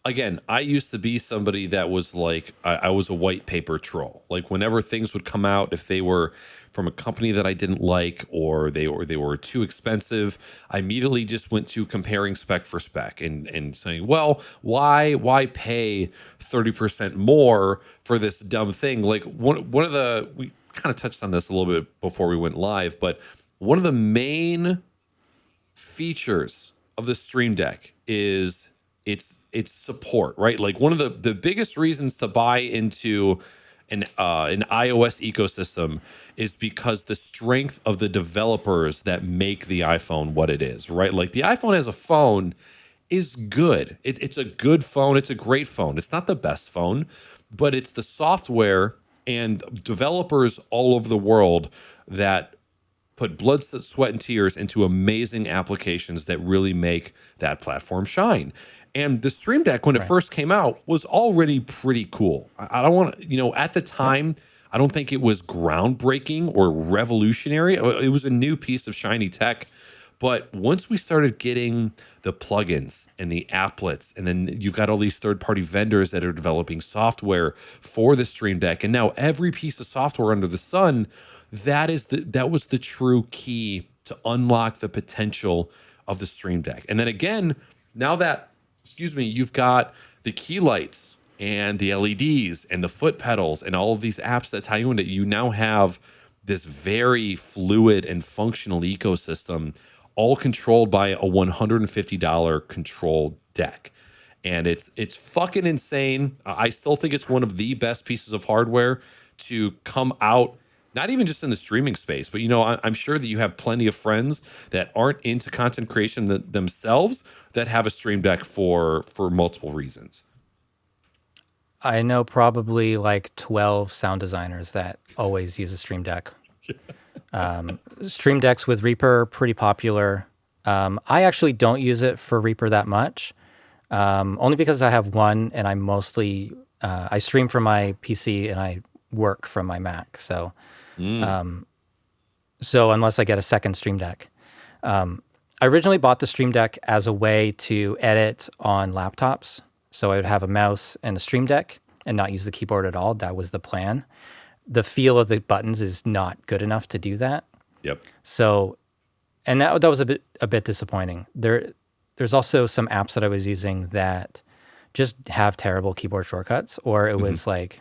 again, I used to be somebody that was like, I was a white paper troll. Like whenever things would come out, if they were from a company that I didn't like or they were too expensive, I immediately just went to comparing spec for spec and saying, well, why pay 30% more for this dumb thing? Like one of the, we kind of touched on this a little bit before we went live, but one of the main features of the Stream Deck is its support, right? Like one of the biggest reasons to buy into an iOS ecosystem is because the strength of the developers that make the iPhone what it is, right? Like the iPhone as a phone is good. It's a good phone. It's a great phone. It's not the best phone, but it's the software and developers all over the world that put blood, sweat, and tears into amazing applications that really make that platform shine. And the Stream Deck, when it first came out, was already pretty cool. I don't want to, at the time, I don't think it was groundbreaking or revolutionary. It was a new piece of shiny tech. But once we started getting the plugins and the applets, and then you've got all these third-party vendors that are developing software for the Stream Deck, and now every piece of software under the sun, that was the true key to unlock the potential of the Stream Deck. And then again, now that, you've got the key lights and the LEDs and the foot pedals and all of these apps that tie you into it, you now have this very fluid and functional ecosystem, all controlled by a $150 control deck. And it's fucking insane. I still think it's one of the best pieces of hardware to come out, not even just in the streaming space, but I'm sure that you have plenty of friends that aren't into content creation themselves that have a Stream Deck for multiple reasons. I know probably like 12 sound designers that always use a Stream Deck. Stream Decks with Reaper, pretty popular. I actually don't use it for Reaper that much, only because I have one and I mostly, I stream from my PC and I work from my Mac. So unless I get a second Stream Deck. I originally bought the Stream Deck as a way to edit on laptops. So I would have a mouse and a Stream Deck and not use the keyboard at all. That was the plan. The feel of the buttons is not good enough to do that. Yep. So, and that was a bit disappointing. There's also some apps that I was using that just have terrible keyboard shortcuts, or it was like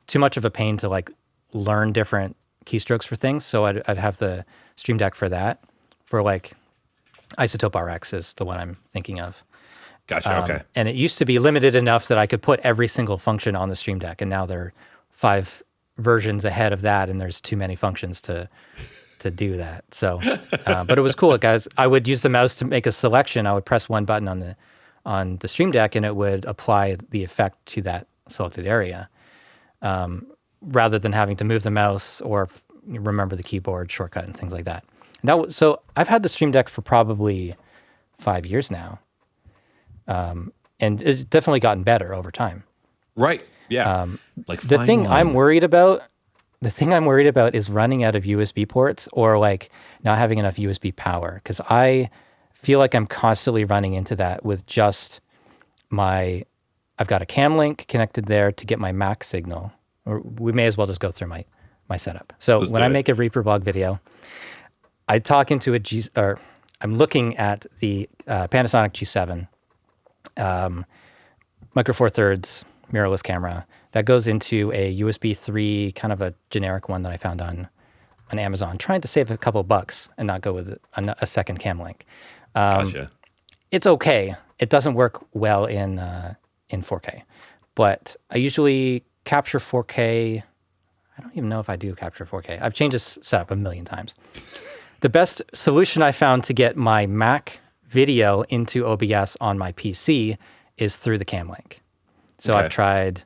too much of a pain to like learn different keystrokes for things. So I'd have the Stream Deck for that. For like Isotope RX is the one I'm thinking of. Gotcha. Okay. And it used to be limited enough that I could put every single function on the Stream Deck, and now there are 5 versions ahead of that, and there's too many functions to do that. So, but it was cool, guys. I would use the mouse to make a selection. I would press one button on the Stream Deck, and it would apply the effect to that selected area, rather than having to move the mouse or remember the keyboard shortcut and things like that. So I've had the Stream Deck for probably 5 years now. And it's definitely gotten better over time. Right. Yeah. Like The fine thing wine. I'm worried about, is running out of USB ports or like not having enough USB power. Because I feel like I'm constantly running into that with just I've got a cam link connected there to get my Mac signal. Or we may as well just go through my setup. So Let's when do I it. make a ReaperBlog video, I talk into I'm looking at the Panasonic G7 Micro Four Thirds mirrorless camera that goes into a USB 3, kind of a generic one that I found on Amazon, trying to save a couple bucks and not go with a second cam link. Gotcha. It's okay. It doesn't work well in 4K, but I usually capture 4K. I don't even know if I do capture 4K. I've changed this setup a million times. The best solution I found to get my Mac video into OBS on my PC is through the cam link. So Okay. I've tried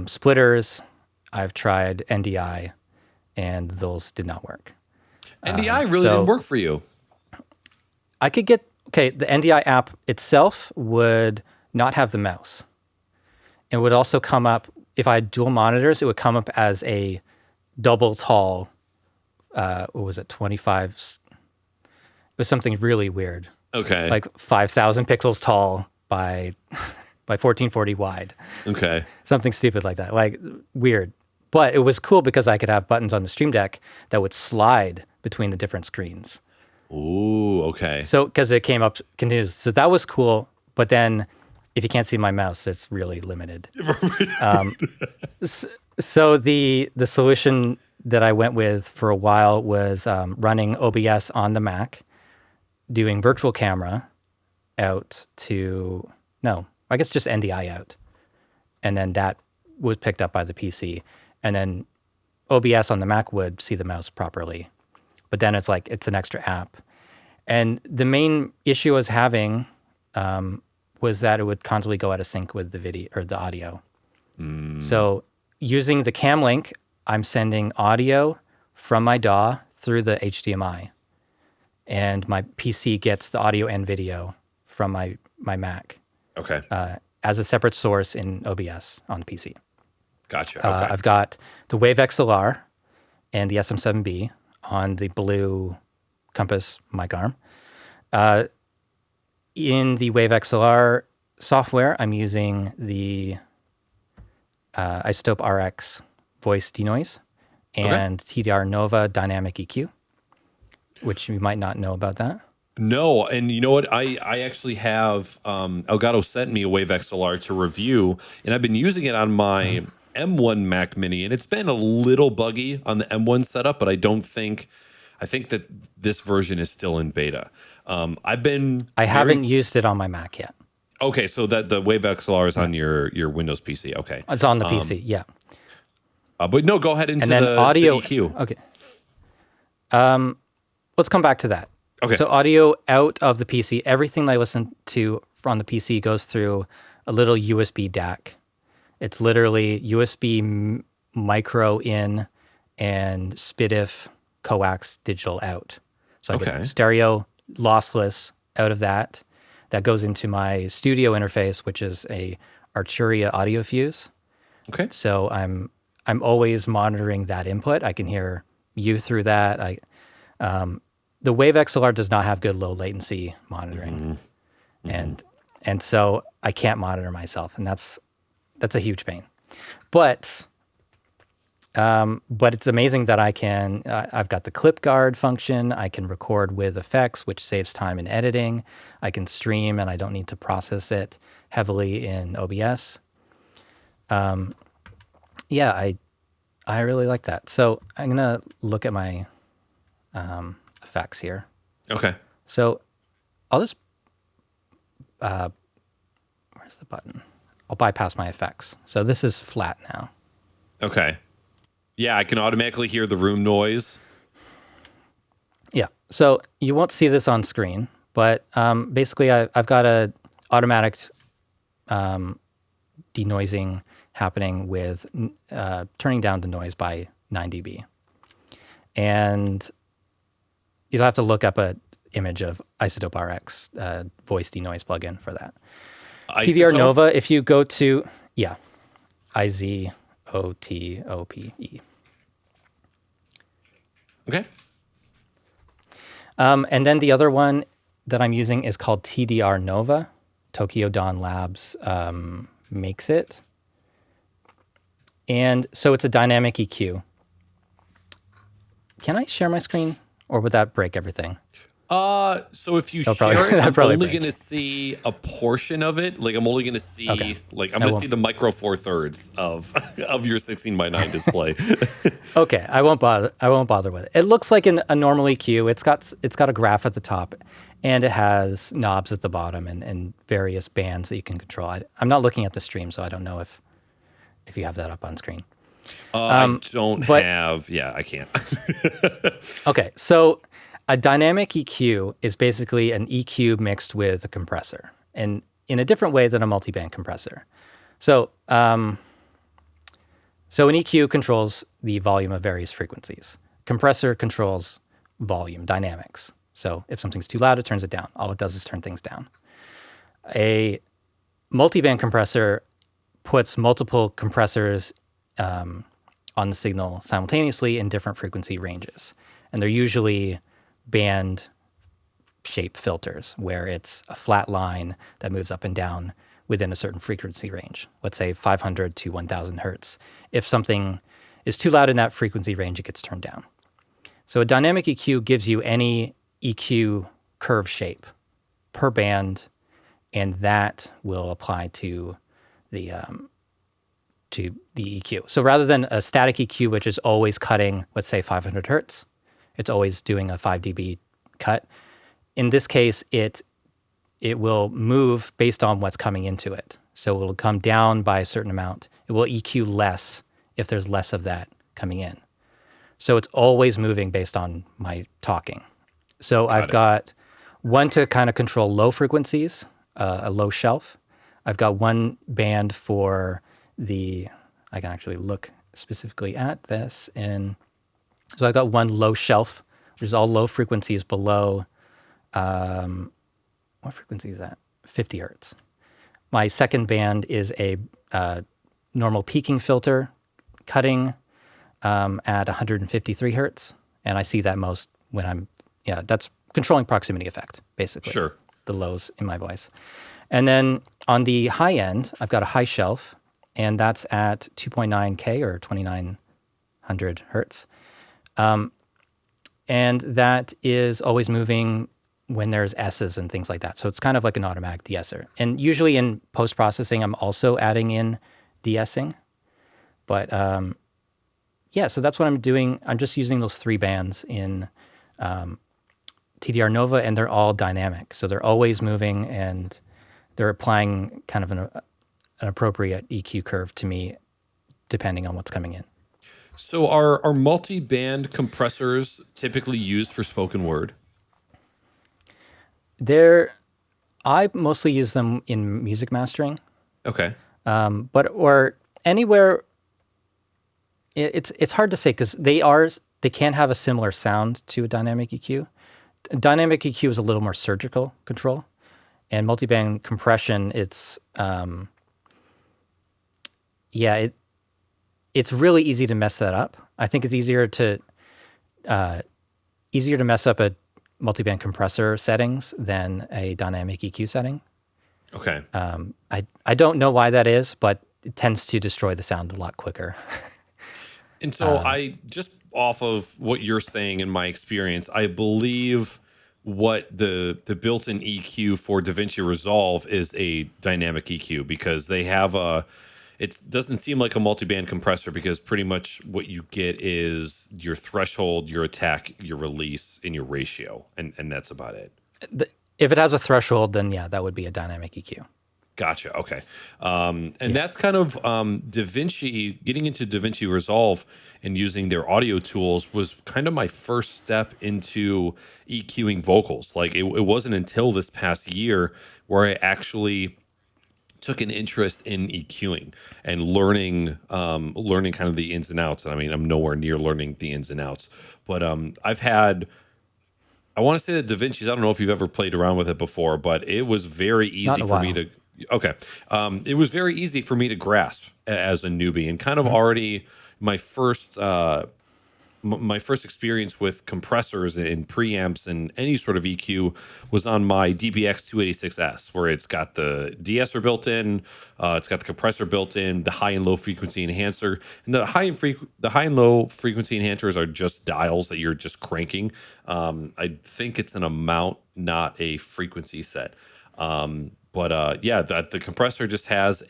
splitters, I've tried NDI, and those did not work. NDI really so- didn't work for you. I could get, the NDI app itself would not have the mouse. It would also come up, if I had dual monitors, it would come up as a double tall, what was it, 25, it was something really weird, Okay. like 5,000 pixels tall by 1440 wide, Okay. something stupid like that, like weird. But it was cool because I could have buttons on the Stream Deck that would slide between the different screens. Ooh, okay. So, because it came up continuous. So that was cool. But then if you can't see my mouse, it's really limited. So the solution that I went with for a while was running OBS on the Mac, doing virtual camera out to, no, I guess just NDI out. And then that was picked up by the PC. And then OBS on the Mac would see the mouse properly. But then it's like, it's an extra app. And the main issue I was having was that it would constantly go out of sync with the video or the audio. So using the cam link, I'm sending audio from my DAW through the HDMI. And my PC gets the audio and video from my Mac Okay. as a separate source in OBS on the PC. Gotcha. Okay. I've got the Wave XLR and the SM7B on the blue Compass mic arm. In the Wave XLR software, I'm using the Isotope RX voice denoise and TDR Nova dynamic EQ, which you might not know about that. No, and you know what? I actually have Elgato sent me a Wave XLR to review, and I've been using it on my M1 Mac Mini, and it's been a little buggy on the M1 setup, but I think that this version is still in beta. I haven't used it on my Mac yet. Okay, so that the Wave XLR is on your Windows PC. Okay, It's on the PC, yeah. but no, go ahead into And then the audio. EQ. Okay. Let's come back to that. Okay. So audio out of the PC, everything I listen to on the PC goes through a little USB DAC. It's literally USB micro in and SPDIF coax digital out. So I get stereo lossless out of that. That goes into my studio interface, which is a Arturia audio fuse. Okay. So I'm always monitoring that input. I can hear you through that. The Wave XLR does not have good low latency monitoring, and so I can't monitor myself, and that's a huge pain. But it's amazing that I can. I've got the clip guard function. I can record with effects, which saves time in editing. I can stream, and I don't need to process it heavily in OBS. Yeah, I really like that. So I'm gonna look at my effects here. Okay. So I'll just where's the button? I'll bypass my effects. So this is flat now. Okay. Yeah, I can automatically hear the room noise. Yeah. So you won't see this on screen, but basically I've got a automatic denoising happening with turning down the noise by 9 dB. And you'll have to look up image of Isotope RX voice denoise plugin for that. TDR Isotope? Nova, if you go to, yeah, IZOTOPE. Okay. And then the other one that I'm using is called TDR Nova. Tokyo Dawn Labs makes it. And so it's a dynamic EQ. Can I share my screen, or would that break everything? So if you probably- share it, that'd I'm probably only break. going to see a portion of it. Like I'm only going to see, Okay. like I'm I going to won't- see the micro 4/3 of of your 16:9 display. Okay, I won't bother with it. It looks like a normal EQ. It's got a graph at the top, and it has knobs at the bottom and various bands that you can control. I'm not looking at the stream, so I don't know if you have that up on screen. I don't but- have. Yeah, I can't. Okay, so a dynamic EQ is basically an EQ mixed with a compressor, and in a different way than a multiband compressor. So an EQ controls the volume of various frequencies. Compressor controls volume, dynamics. So if something's too loud, it turns it down. All it does is turn things down. A multiband compressor puts multiple compressors on the signal simultaneously in different frequency ranges. And they're usually band shape filters where it's a flat line that moves up and down within a certain frequency range. Let's say 500 to 1000 hertz. If something is too loud in that frequency range, it gets turned down. So a dynamic EQ gives you any EQ curve shape per band, and that will apply to the EQ. So rather than a static EQ, which is always cutting, let's say 500 hertz, it's always doing a 5 dB cut. In this case, it will move based on what's coming into it. So it will come down by a certain amount. It will EQ less if there's less of that coming in. So it's always moving based on my talking. So I've got one to kind of control low frequencies, a low shelf. I've got one band for I can actually look specifically at this. So I've got one low shelf, which is all low frequencies below, what frequency is that? 50 hertz. My second band is a normal peaking filter cutting at 153 hertz. And I see that most when that's controlling proximity effect, basically. Sure. The lows in my voice. And then on the high end, I've got a high shelf, and that's at 2.9K or 2900 hertz. And that is always moving when there's S's and things like that. So it's kind of like an automatic de-esser. And usually in post-processing, I'm also adding in de-essing. But so that's what I'm doing. I'm just using those three bands in TDR Nova, and they're all dynamic. So they're always moving, and they're applying kind of an appropriate EQ curve to me, depending on what's coming in. So are multi-band compressors typically used for spoken word? I mostly use them in music mastering. Okay. Or anywhere. It's hard to say because they can have a similar sound to a dynamic EQ. Dynamic EQ is a little more surgical control, and multiband compression, it's really easy to mess that up. I think it's easier to mess up a multiband compressor settings than a dynamic EQ setting. Okay. I don't know why that is, but it tends to destroy the sound a lot quicker. And so I just off of what you're saying in my experience, I believe what the built-in EQ for DaVinci Resolve is a dynamic EQ because they have it doesn't seem like a multi-band compressor because pretty much what you get is your threshold, your attack, your release, and your ratio, and that's about it. If it has a threshold, then yeah, that would be a dynamic EQ. Gotcha. Okay. That's kind of DaVinci, getting into DaVinci Resolve and using their audio tools was kind of my first step into EQing vocals. Like it wasn't until this past year where I actually took an interest in EQing and learning kind of the ins and outs. And I mean, I'm nowhere near learning the ins and outs, but I've had I want to say that DaVinci's, I don't know if you've ever played around with it before, but it was very Not easy in a for me while. to, okay. It was very easy for me to grasp as a newbie, and kind of Mhm. already my first, my first experience with compressors and preamps and any sort of EQ was on my DBX 286S, where it's got the de-esser built in, it's got the compressor built in, the high and low frequency enhancer, and the high and low frequency enhancers are just dials that you're just cranking. I think it's an amount, not a frequency set. But yeah, the compressor just has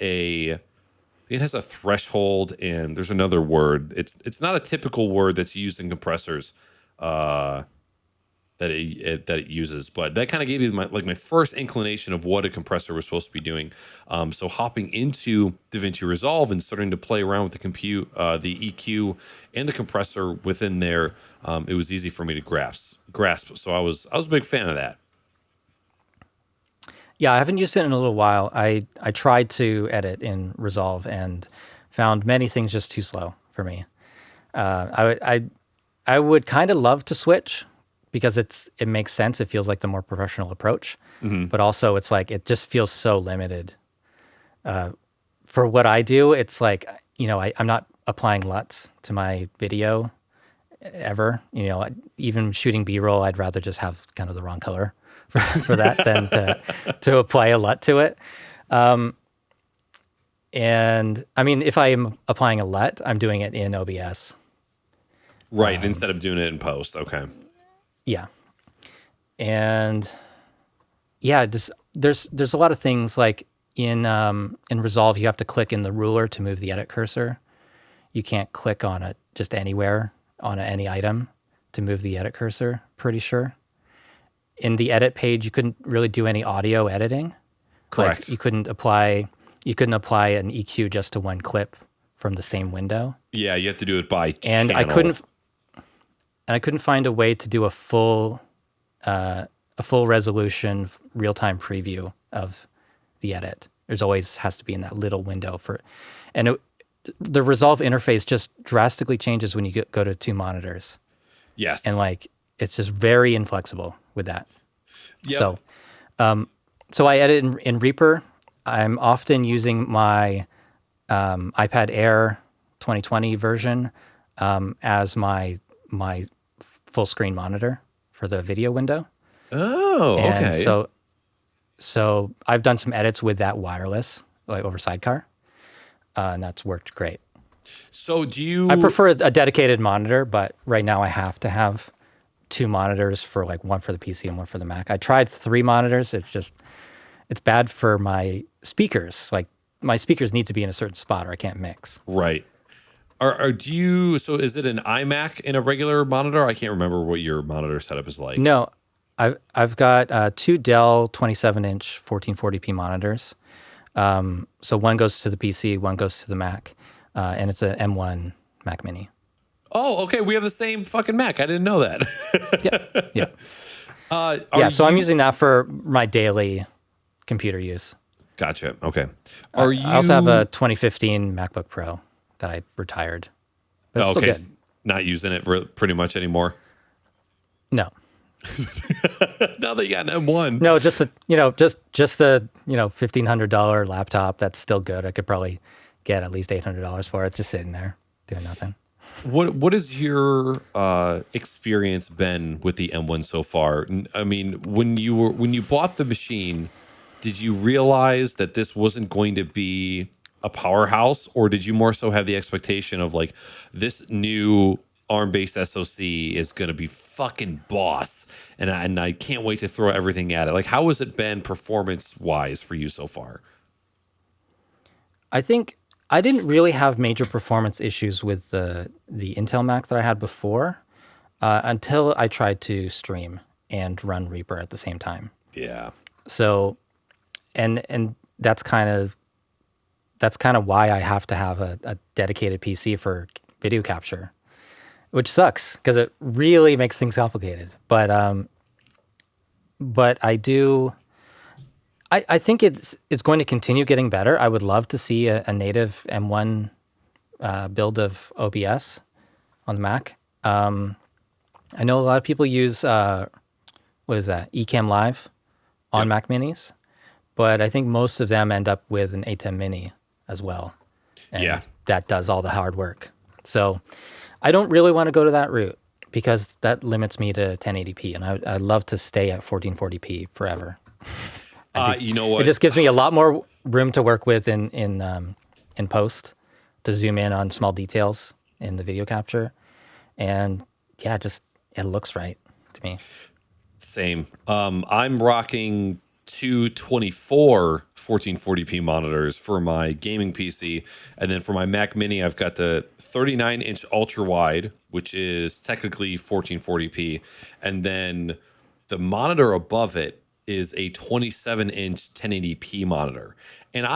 it has a threshold, and there's another word. It's not a typical word that's used in compressors uh, that it uses, but that kind of gave me my first inclination of what a compressor was supposed to be doing. So hopping into DaVinci Resolve and starting to play around with the EQ, and the compressor within there, it was easy for me to grasp. So I was a big fan of that. Yeah, I haven't used it in a little while. I tried to edit in Resolve and found many things just too slow for me. I would kind of love to switch because it makes sense. It feels like the more professional approach, Hmm. but also it's like it just feels so limited. For what I do, it's like I'm not applying LUTs to my video ever. Even shooting B-roll, I'd rather just have kind of the wrong color for that than to apply a LUT to it. And I mean, if I'm applying a LUT, I'm doing it in OBS. Right, instead of doing it in post. Okay. Yeah, and yeah, just there's a lot of things like in Resolve, you have to click in the ruler to move the edit cursor. You can't click on it just anywhere on any item to move the edit cursor. Pretty sure. In the edit page, you couldn't really do any audio editing. Like Correct. you couldn't apply an EQ just to one clip from the same window. Yeah, you have to do it by And I channel. couldn't find a way to do a full resolution real time preview of the edit. There's always has to be in that little window and the Resolve interface just drastically changes when you go to two monitors, and Yes. like it's just very inflexible with that. Yep. So so I edit in Reaper. I'm often using my iPad Air 2020 version as my full screen monitor for the video window. Oh, And okay. so I've done some edits with that wireless, like over Sidecar, and that's worked great. So do I you? prefer a dedicated monitor, but right now I have to have two monitors, for like one for the PC and one for the Mac. I tried three monitors. It's bad for my speakers. Like my speakers need to be in a certain spot or I can't mix. Right. Do you? So is it an iMac in a regular monitor? I can't remember what your monitor setup is like. No, I've got two Dell 27-inch 1440p monitors. So one goes to the PC, one goes to the Mac, and it's an M1 Mac Mini. Oh, okay. We have the same fucking Mac. I didn't know that. Yeah, yeah, Are yeah. So I'm you? using that for my daily computer use. Gotcha. Okay. Are I also have a you? 2015 MacBook Pro that I retired, but it's Oh, still okay. good. Not using it pretty much anymore. No, Now that you got an M1. no, just a $1,500 laptop that's still good. I could probably get at least $800 for it, just sitting there doing nothing. What has your experience been with the M1 so far? I mean, when you bought the machine, did you realize that this wasn't going to be a powerhouse, or did you more so have the expectation of like this new ARM-based SoC is going to be fucking boss, and I can't wait to throw everything at it? Like, how has it been performance-wise for you so far? I think I didn't really have major performance issues with the Intel Mac that I had before until I tried to stream and run Reaper at the same time. Yeah. So, and that's kind of why I have to have a dedicated PC for video capture, which sucks because it really makes things complicated. But I do. I think it's going to continue getting better. I would love to see a native M1 build of OBS on the Mac. I know a lot of people use what is that? Ecamm Live on Mac Minis. But I think most of them end up with an A10 Mini as well. And that does all the hard work. So I don't really want to go to that route because that limits me to 1080p. And I love to stay at 1440p forever. You know what? It just gives me a lot more room to work with in post, to zoom in on small details in the video capture. And yeah, just it looks right to me. Same. I'm rocking two 24 1440p monitors for my gaming PC, and then for my Mac Mini, I've got the 39-inch ultra wide, which is technically 1440p, and then the monitor above it is a 27-inch 1080p monitor. And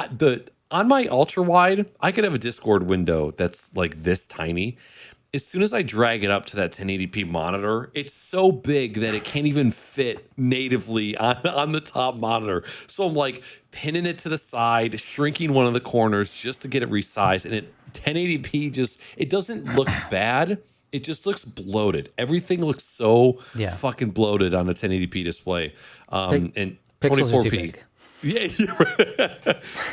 on my ultra wide, I could have a Discord window that's like this tiny. As soon as I drag it up to that 1080p monitor, it's so big that it can't even fit natively on the top monitor. So I'm like pinning it to the side, shrinking one of the corners just to get it resized. And 1080p just, it doesn't look bad. It just looks bloated. Everything looks so fucking bloated on a 1080p display. And 24p. Yeah,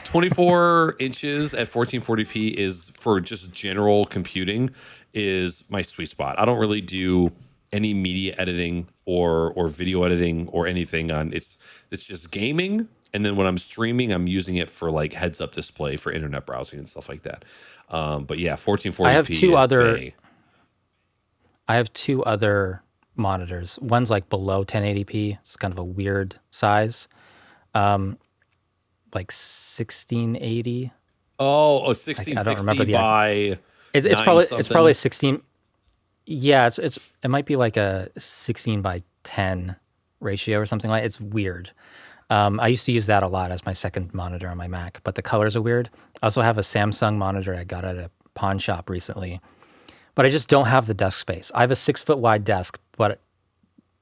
24 inches at 1440p is, for just general computing, is my sweet spot. I don't really do any media editing or video editing or anything on it's just gaming, and then when I'm streaming, I'm using it for like heads up display for internet browsing and stuff like that. But yeah, 1440p. I have two other monitors. One's like below 1080p. It's kind of a weird size. Like 1680. Oh, 1660 by it's probably 16. Yeah, it might be like a 16 by 10 ratio or something like. It's weird. I used to use that a lot as my second monitor on my Mac, but the colors are weird. I also have a Samsung monitor I got at a pawn shop recently, but I just don't have the desk space. I have a 6-foot wide desk, but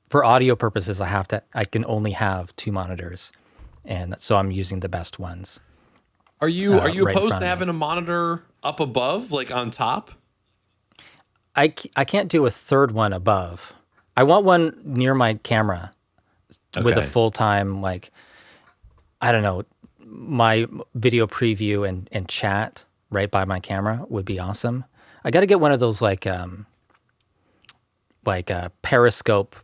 for audio purposes, I can only have two monitors. And so I'm using the best ones. Are you opposed to having a monitor up above, like on top? I can't do a third one above. I want one near my camera with a full-time, like, I don't know, my video preview and chat right by my camera would be awesome. I got to get one of those like periscope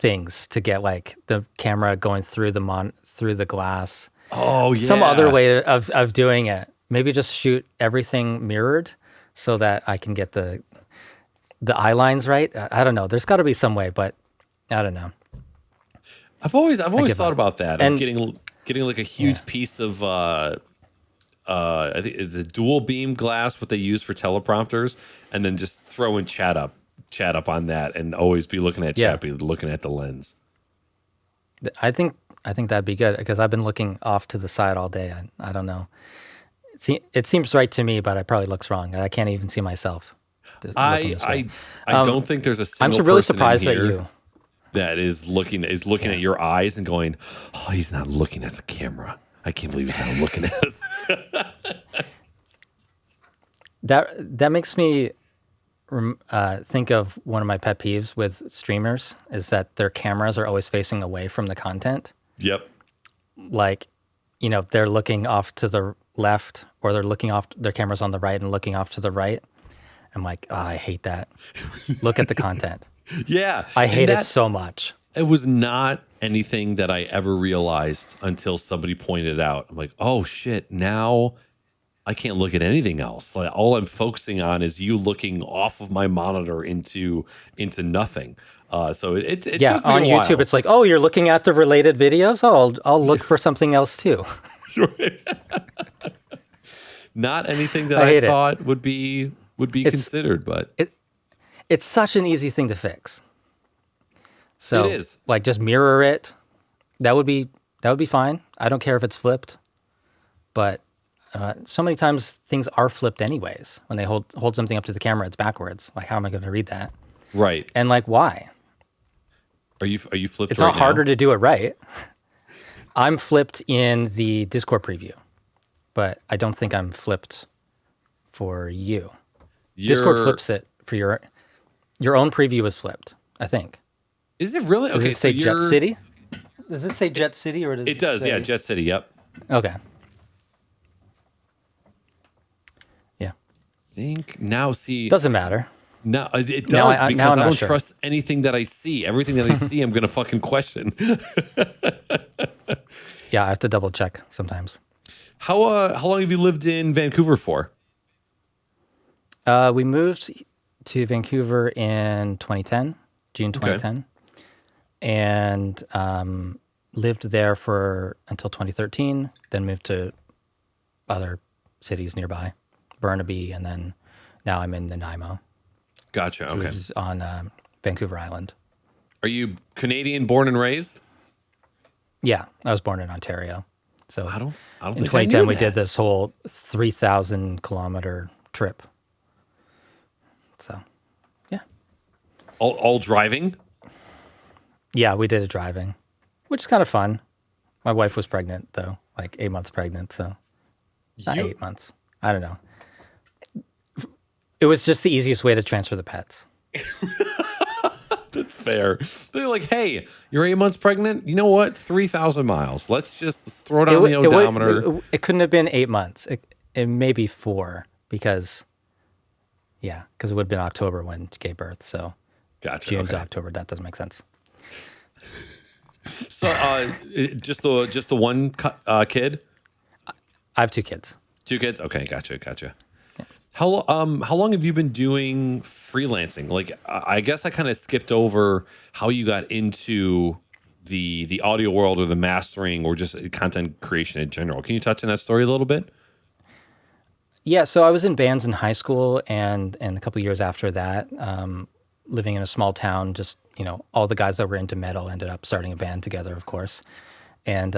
things to get like the camera going through the glass. Oh yeah. Some other way of doing it. Maybe just shoot everything mirrored so that I can get the eye lines right. I don't know. There's got to be some way, but I don't know. I've always thought about that. And getting like a huge piece of I think it's a dual beam glass, what they use for teleprompters, and then just throwing chat up on that, and always be looking at chat, be looking at the lens. I think that'd be good because I've been looking off to the side all day. I don't know. It seems right to me, but it probably looks wrong. I can't even see myself. I don't think there's a single I'm really person surprised in here that you that is looking at your eyes and going, "Oh, he's not looking at the camera. I can't believe he's not looking at us." That makes me think of one of my pet peeves with streamers is that their cameras are always facing away from the content. Yep. Like, they're looking off to the left, or they're looking off, their camera's on the right and looking off to the right. I'm like, I hate that. Look at the content. Yeah. I hate it so much. It was not anything that I ever realized until somebody pointed it out. I'm like, oh shit, now I can't look at anything else. Like, all I'm focusing on is you looking off of my monitor into nothing. So it took me on a while. YouTube, it's like, oh, you're looking at the related videos. Oh, I'll look for something else too. Not anything that I thought would be considered, but it's such an easy thing to fix. So it is. Like, just mirror it. That would be fine. I don't care if it's flipped, but so many times things are flipped anyways. When they hold something up to the camera, it's backwards. Like, how am I going to read that? Right. And like, why? Are you flipped? It's right not harder now? to do it right. I'm flipped in the Discord preview, but I don't think I'm flipped for you. Discord flips it for your own preview is flipped, I think. Is it really? Does Okay, it say so Jet City? Does it say Jet City or does It does, say... yeah, Jet City, yep. Okay. Yeah. Think now see Doesn't matter. now it does Now because I'm I not don't sure. trust anything that I see. Everything that I see, I'm gonna fucking question. Yeah, I have to double check sometimes. How long have you lived in Vancouver for? We moved to Vancouver in 2010, June 2010, and lived there for until 2013. Then moved to other cities nearby, Burnaby, and then now I'm in Nanaimo, Gotcha. Okay. which is on Vancouver Island. Are you Canadian born and raised? Yeah, I was born in Ontario. So I don't in think I 2010 knew we that. did this whole 3,000 kilometer trip. So yeah, All driving? yeah, we did it driving, which is kind of fun. My wife was pregnant though, like 8 months pregnant. So not You- 8 months. I don't know. It was just the easiest way to transfer the pets. That's fair. They're like, hey, you're 8 months pregnant? You know what? 3,000 miles. Let's throw it on the odometer. It couldn't have been 8 months. It may be 4 because it would have been October when she gave birth. So Gotcha. June Okay. to October, that doesn't make sense. So just the one kid? I have 2 kids. 2 kids? Okay, gotcha. How long have you been doing freelancing? Like, I guess I kind of skipped over how you got into the audio world or the mastering or just content creation in general. Can you touch on that story a little bit? Yeah, so I was in bands in high school and a couple years after that, living in a small town. Just all the guys that were into metal ended up starting a band together, of course, and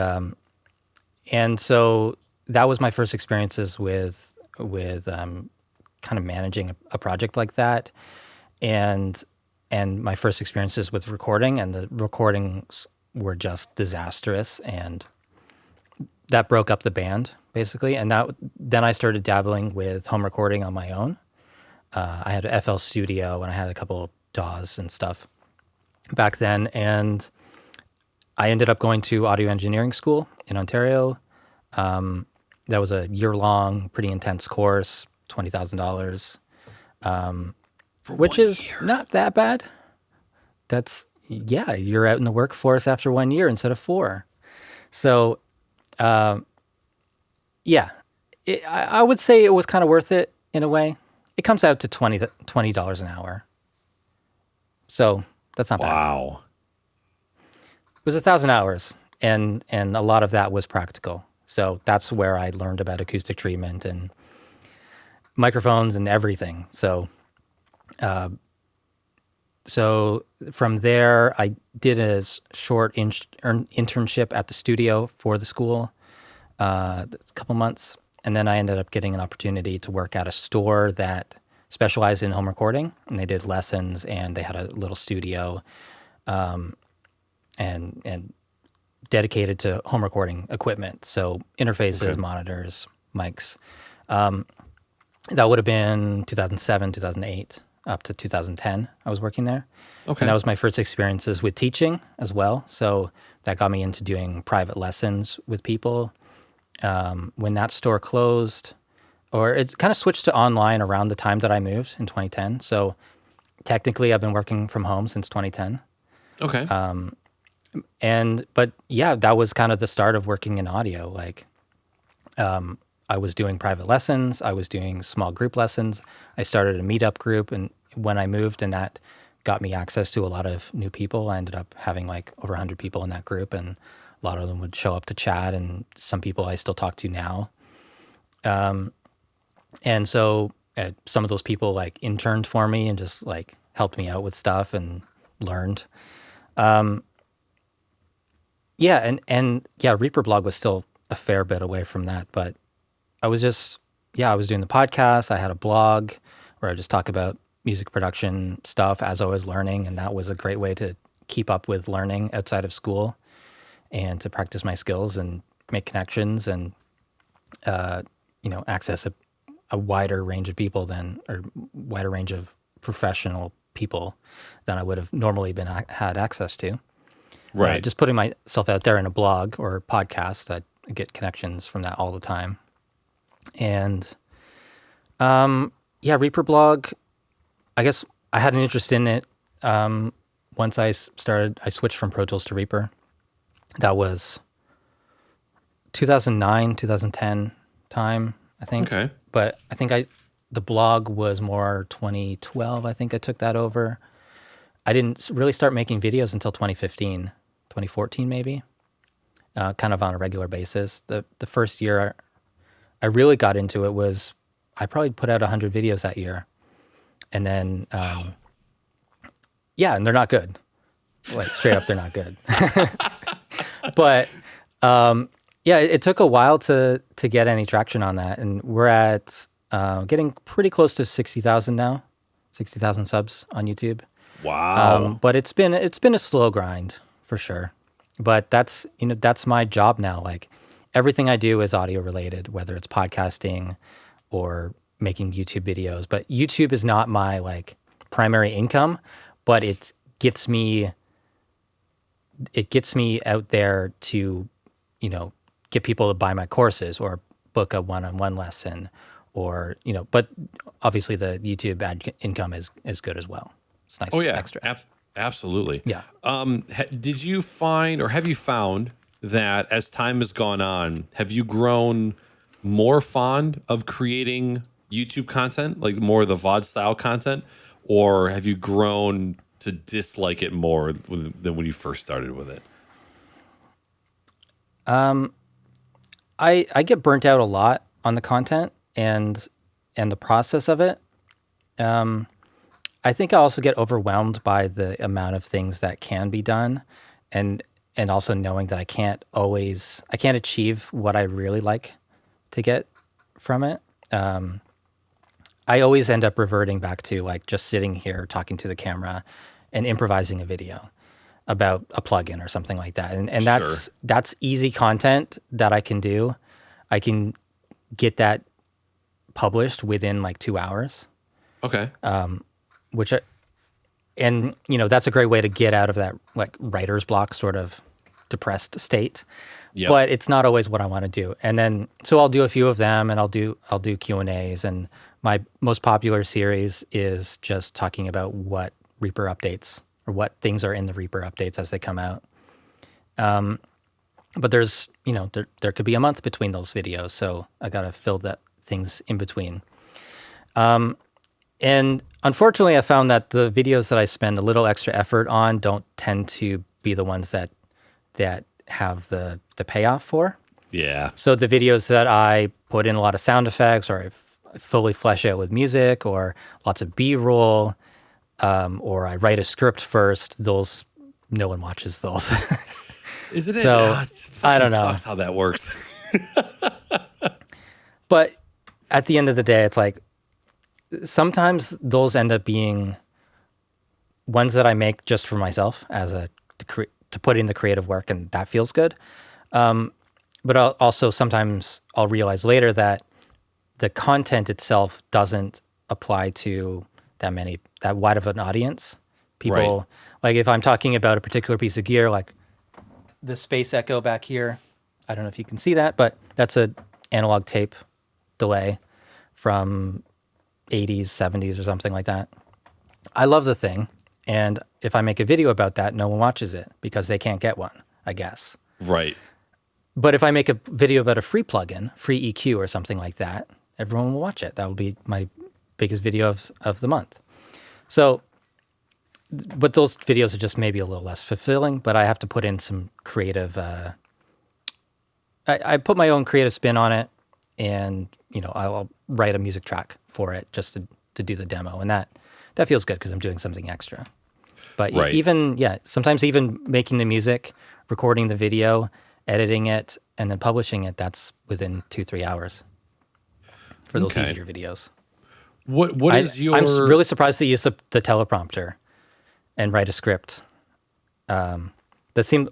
so that was my first experiences with kind of managing a project like that, and my first experiences with recording, and the recordings were just disastrous, and that broke up the band basically. And then I started dabbling with home recording on my own. I had a FL Studio and I had a couple of DAWs and stuff back then, and I ended up going to audio engineering school in Ontario. That was a year-long, pretty intense course, $20,000, which is not that bad. You're out in the workforce after 1 year instead of 4. So, I would say it was kind of worth it in a way. It comes out to $20 an hour. So that's not bad. Wow. It was 1,000 hours, and a lot of that was practical. So that's where I learned about acoustic treatment and microphones and everything. So from there, I did a short internship at the studio for the school, a couple months, and then I ended up getting an opportunity to work at a store that specialized in home recording, and they did lessons, and they had a little studio, and dedicated to home recording equipment. So interfaces, monitors, mics. That would have been 2007, 2008, up to 2010. I was working there. Okay. And that was my first experiences with teaching as well. So that got me into doing private lessons with people. When that store closed, or it kind of switched to online around the time that I moved in 2010. So technically I've been working from home since 2010. Okay. But that was kind of the start of working in audio. Like, I was doing private lessons. I was doing small group lessons. I started a meetup group, and when I moved, and that got me access to a lot of new people. I ended up having like over 100 people in that group, and a lot of them would show up to chat, and some people I still talk to now. And so some of those people like interned for me and just like helped me out with stuff and learned. ReaperBlog was still a fair bit away from that, but I was doing the podcast. I had a blog where I just talk about music production stuff as I was learning, and that was a great way to keep up with learning outside of school and to practice my skills and make connections and access a wider range of people or wider range of professional people than I would have normally been had access to. Right. Just putting myself out there in a blog or podcast, I get connections from that all the time. And yeah, ReaperBlog, I guess I had an interest in it once I switched from Pro Tools to Reaper. That was 2009, 2010 time, I think. Okay. But I think the blog was more 2012. I think I took that over. I didn't really start making videos until 2015, 2014 maybe, kind of on a regular basis. The first year I really got into it was I probably put out 100 videos that year. And then, yeah, and they're not good. Like straight up, they're not good. But yeah, it took a while to get any traction on that. And we're at getting pretty close to 60,000 now, 60,000 subs on YouTube. Wow. But it's been a slow grind for sure. But that's my job now. Like everything I do is audio related, whether it's podcasting or making YouTube videos. But YouTube is not my like primary income, but it gets me out there to, get people to buy my courses or book a one-on-one lesson or, but obviously the YouTube ad income is good as well. It's nice. Oh yeah, extra. Absolutely. Yeah. Did you find, or have you found that as time has gone on, have you grown more fond of creating YouTube content, like more of the VOD style content, or have you grown to dislike it more than when you first started with it? I get burnt out a lot on the content and the process of it. I think I also get overwhelmed by the amount of things that can be done, and also knowing that I can't achieve what I really like to get from it. I always end up reverting back to like just sitting here talking to the camera and improvising a video about a plugin or something like that. And that's easy content that I can do. I can get that published within like 2 hours. Okay. That's a great way to get out of that like writer's block sort of depressed state. Yep. But it's not always what I want to do. And then, so I'll do a few of them and I'll do Q&As, and my most popular series is just talking about what Reaper updates or what things are in the Reaper updates as they come out. But there's, there could be a month between those videos. So I got to fill that things in between. And unfortunately I found that the videos that I spend a little extra effort on don't tend to be the ones that have the payoff for. Yeah. So the videos that I put in a lot of sound effects, or I fully flesh out with music, or lots of B-roll, or I write a script first, those, no one watches those. Isn't it? So, I don't know. Sucks how that works. But at the end of the day, it's like, sometimes those end up being ones that I make just for myself to put in the creative work, and that feels good. But also sometimes I'll realize later that the content itself doesn't apply to that wide of an audience. People, Right. like if I'm talking about a particular piece of gear, like the Space Echo back here, I don't know if you can see that, but that's an analog tape delay from 80s, 70s or something like that. I love the thing. And if I make a video about that, no one watches it because they can't get one, I guess. Right. But if I make a video about a free plugin, free EQ or something like that, everyone will watch it. That will be my biggest video of the month. So, but those videos are just maybe a little less fulfilling, but I have to put in some creative, I put my own creative spin on it, and, I'll write a music track for it just to do the demo. And that feels good because I'm doing something extra. But Right. sometimes even making the music, recording the video, editing it, and then publishing it, that's within 2-3 hours for those Okay. easier videos. What is your? I'm really surprised they use the teleprompter and write a script. That seemed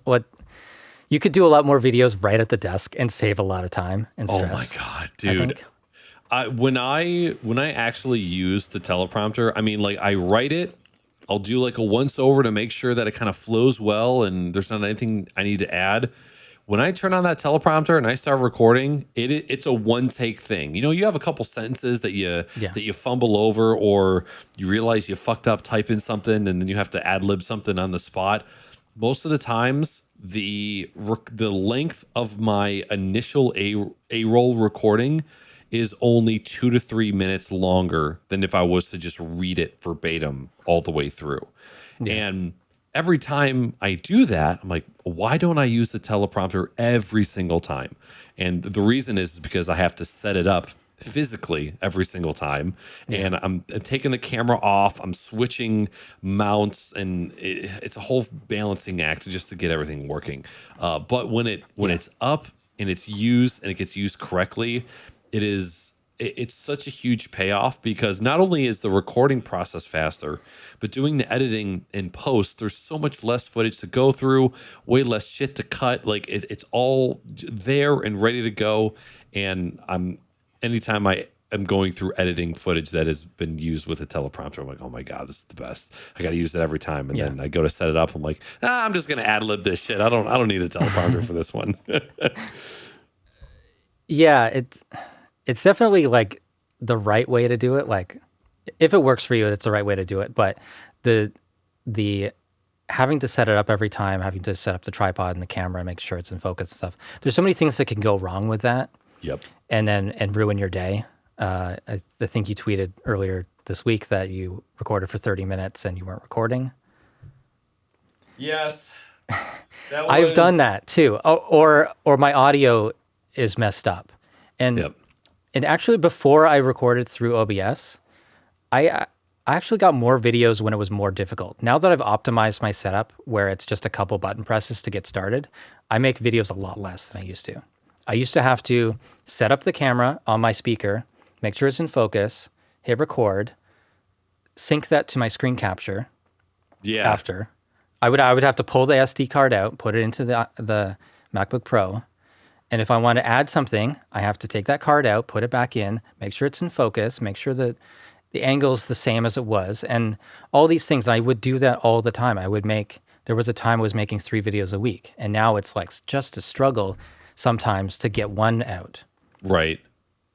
you could do a lot more videos right at the desk and save a lot of time and Oh stress. my god, I dude! think. When I actually use the teleprompter, I mean, like I write it I'll do like a once over to make sure that it kind of flows well and there's not anything I need to add. When I turn on that teleprompter and I start recording, it's a one take thing. You know, you have a couple sentences that you fumble over, or you realize you fucked up typing something, and then you have to ad lib something on the spot. Most of the times, the length of my initial A-roll recording is only 2 to 3 minutes longer than if I was to just read it verbatim all the way through. Yeah. And every time I do that, I'm like, why don't I use the teleprompter every single time? And the reason is because I have to set it up physically every single time. Yeah. And I'm taking the camera off, I'm switching mounts, and it's a whole balancing act just to get everything working. But when it's up and it's used and it gets used correctly, it's such a huge payoff, because not only is the recording process faster, but doing the editing in post, there's so much less footage to go through, way less shit to cut. Like it's all there and ready to go. And anytime I am going through editing footage that has been used with a teleprompter, I'm like, oh my God, this is the best. I got to use it every time. And then I go to set it up. I'm like, I'm just going to ad lib this shit. I don't need a teleprompter for this one. Yeah, it's definitely like the right way to do it. Like if it works for you, it's the right way to do it. But the having to set it up every time, having to set up the tripod and the camera, make sure it's in focus and stuff. There's so many things that can go wrong with that. Yep. And ruin your day. I think you tweeted earlier this week that you recorded for 30 minutes and you weren't recording. Yes. I've done that too. Or my audio is messed up. And and actually, before I recorded through OBS, I actually got more videos when it was more difficult. Now that I've optimized my setup, where it's just a couple button presses to get started, I make videos a lot less than I used to. I used to have to set up the camera on my speaker, make sure it's in focus, hit record, sync that to my screen capture. Yeah. After, I would have to pull the SD card out, put it into the MacBook Pro. And if I want to add something, I have to take that card out, put it back in, make sure it's in focus, make sure that the angle is the same as it was, and all these things. And I would do that all the time. There was a time I was making 3 videos a week, and now it's like just a struggle sometimes to get one out. Right.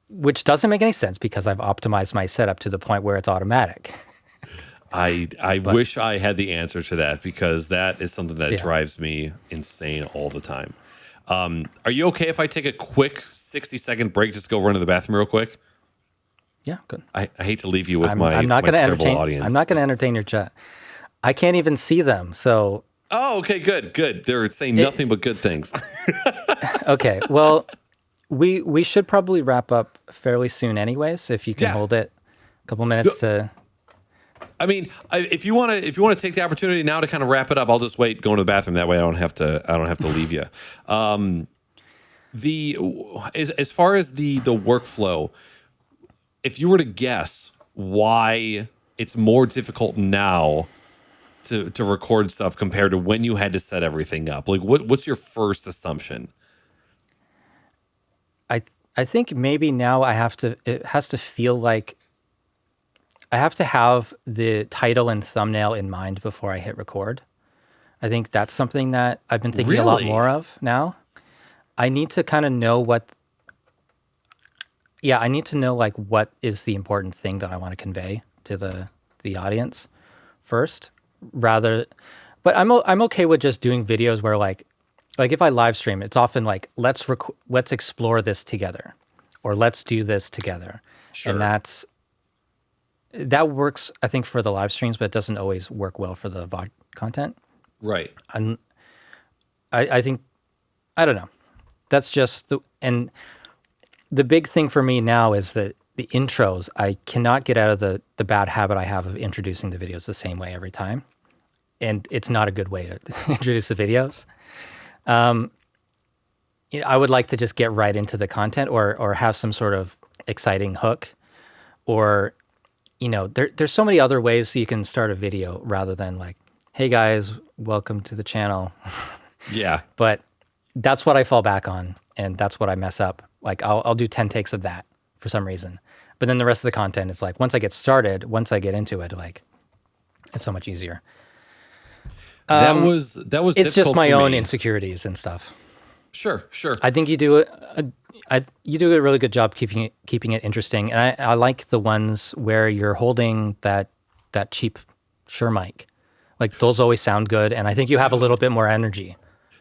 Which doesn't make any sense because I've optimized my setup to the point where it's automatic. I wish I had the answer to that, because that is something that drives me insane all the time. Are you okay if I take a quick 60-second break, just go run to the bathroom real quick? Yeah, good. I hate to leave you with I'm not going to entertain. Audience. I'm not going to entertain your chat. I can't even see them, so. Oh, okay, good. They're saying nothing but good things. Okay, well, we should probably wrap up fairly soon, anyways. If you can hold it a couple minutes to. I mean, if you want to take the opportunity now to kind of wrap it up, I'll just wait going to the bathroom. That way, I don't have to leave you. As far as the workflow, if you were to guess why it's more difficult now to record stuff compared to when you had to set everything up, like what's your first assumption? I think maybe now it has to feel like I have to have the title and thumbnail in mind before I hit record. I think that's something that I've been thinking a lot more of now. I need to kind of know I need to know like what is the important thing that I want to convey to the audience first, but I'm okay with just doing videos where like if I live stream, it's often like let's explore this together, or let's do this together. Sure. And that works, I think, for the live streams, but it doesn't always work well for the VOD content. Right. And I think, I don't know. That's just and the big thing for me now is that the intros, I cannot get out of the bad habit I have of introducing the videos the same way every time. And it's not a good way to introduce the videos. I would like to just get right into the content, or have some sort of exciting hook, or there's so many other ways you can start a video rather than like, hey guys, welcome to the channel. Yeah. But that's what I fall back on, and that's what I mess up. Like I'll do 10 takes of that for some reason. But then the rest of the content is like, once I get started, once I get into it, like It's so much easier. That was It's difficult just my for own me. insecurities and stuff. Sure. I think you do it. You do a really good job keeping it interesting, and I like the ones where you're holding that cheap Shure mic. Like those always sound good, and I think you have a little bit more energy.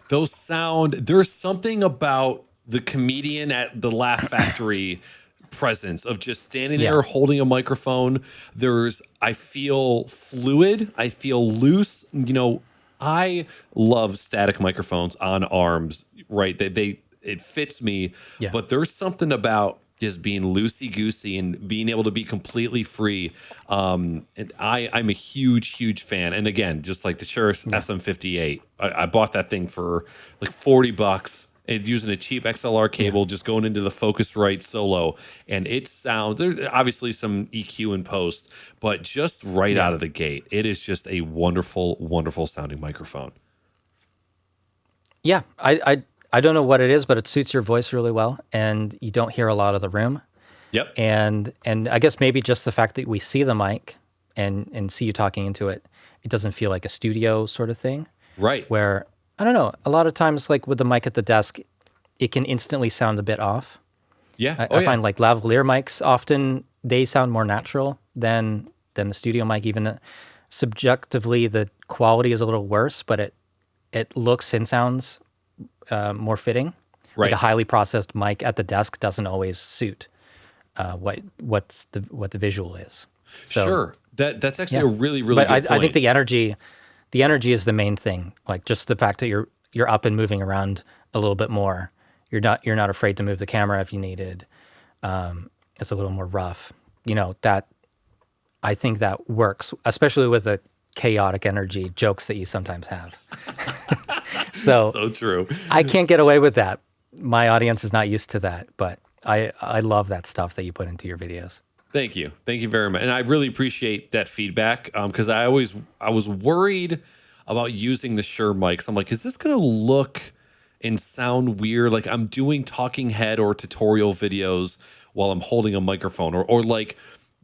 Those sound. There's something about the comedian at the Laugh Factory presence of just standing there Yeah. holding a microphone. I feel fluid. I feel loose. I love static microphones on arms. Right? It fits me. Yeah. But there's something about just being loosey goosey and being able to be completely free. And I'm a huge fan. And again, just like the Shure SM58, I bought that thing for like $40 and using a cheap XLR cable, just going into the Focusrite Solo, and it sounds. There's obviously some EQ in post, but just right out of the gate, it is just a wonderful sounding microphone. Yeah, I don't know what it is, but it suits your voice really well, and you don't hear a lot of the room. Yep. And I guess maybe just the fact that we see the mic and see you talking into it, it doesn't feel like a studio sort of thing. Right. Where I don't know, a lot of times like with the mic at the desk, it can instantly sound a bit off. Yeah. I find like lavalier mics often they sound more natural than the studio mic. Even subjectively, the quality is a little worse, but it looks and sounds more fitting. Right. Like a highly processed mic at the desk doesn't always suit what the visual is. So, sure. That's actually a really but good point. I think the energy is the main thing. Like just the fact that you're up and moving around a little bit more. You're not afraid to move the camera if you needed. It's a little more rough. That I think that works, especially with the chaotic energy jokes that you sometimes have. So true. I can't get away with that. My audience is not used to that, but I love that stuff that you put into your videos. Thank you very much, and I really appreciate that feedback. Because I was worried about using the Shure mics. I'm like, is this gonna look and sound weird? Like I'm doing talking head or tutorial videos while I'm holding a microphone, or like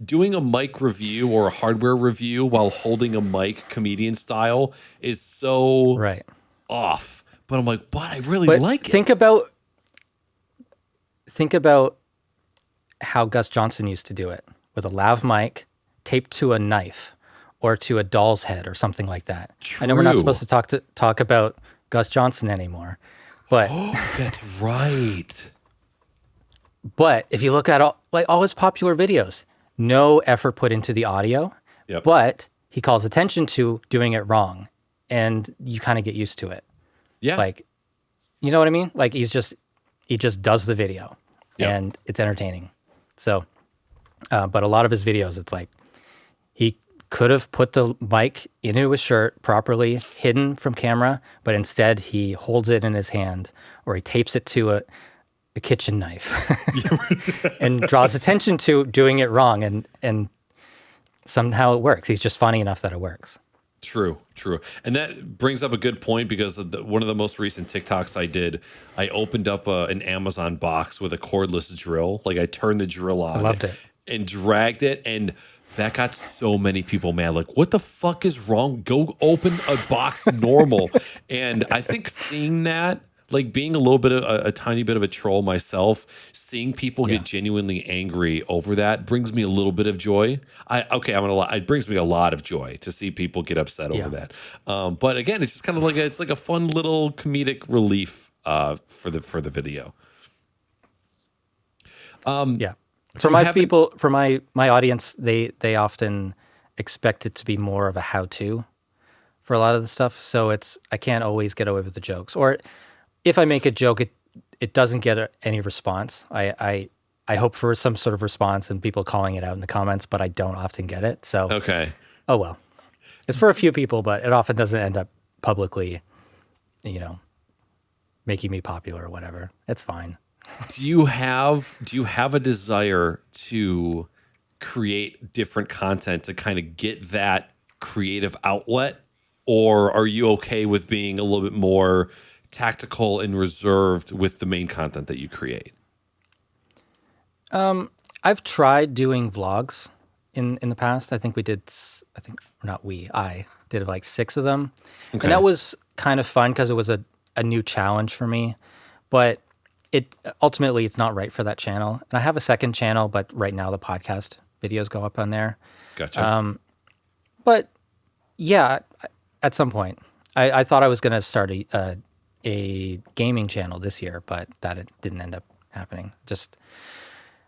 doing a mic review or a hardware review while holding a mic, comedian style, is so Right. off. But I'm like, but I really But like it. think about how Gus Johnson used to do it with a lav mic taped to a knife or to a doll's head or something like that. I know we're not True. supposed to talk about Gus Johnson anymore, but That's right. but if you look at all his popular videos, no effort put into the audio, Yep. but he calls attention to doing it wrong, and you kind of get used to it. Yeah. Like, you know what I mean? Like he just does the video, Yep. and it's entertaining. So, but a lot of his videos, it's like he could have put the mic into his shirt properly, hidden from camera, but instead he holds it in his hand or he tapes it to a kitchen knife and draws attention to doing it wrong, and somehow it works. He's just funny enough that it works. True. And that brings up a good point, because of one of the most recent TikToks I did, I opened up an Amazon box with a cordless drill. Like I turned the drill on. I loved it. And dragged it, and that got so many people mad. Like, what the fuck is wrong? Go open a box normal. And I think seeing that, like being a little bit of a tiny bit of a troll myself, seeing people get genuinely angry over that brings me a little bit of joy. I'm gonna lie, it brings me a lot of joy to see people get upset over that. But again, it's just kind of like it's like a fun little comedic relief for the video. For my people, for my audience, they often expect it to be more of a how-to for a lot of the stuff. So I can't always get away with the jokes, or if I make a joke, it doesn't get any response. I hope for some sort of response and people calling it out in the comments, but I don't often get it. So Okay. Oh well, it's for a few people, but it often doesn't end up publicly, making me popular or whatever. It's fine. Do you have a desire to create different content to kind of get that creative outlet, or are you okay with being a little bit more tactical and reserved with the main content that you create? I've tried doing vlogs, in the past. I think we did. I did like 6 of them, Okay. and that was kind of fun because it was a new challenge for me. But it ultimately it's not right for that channel. And I have a second channel, but right now the podcast videos go up on there. Gotcha. But yeah, at some point, I thought I was going to start a gaming channel this year, but that it didn't end up happening. Just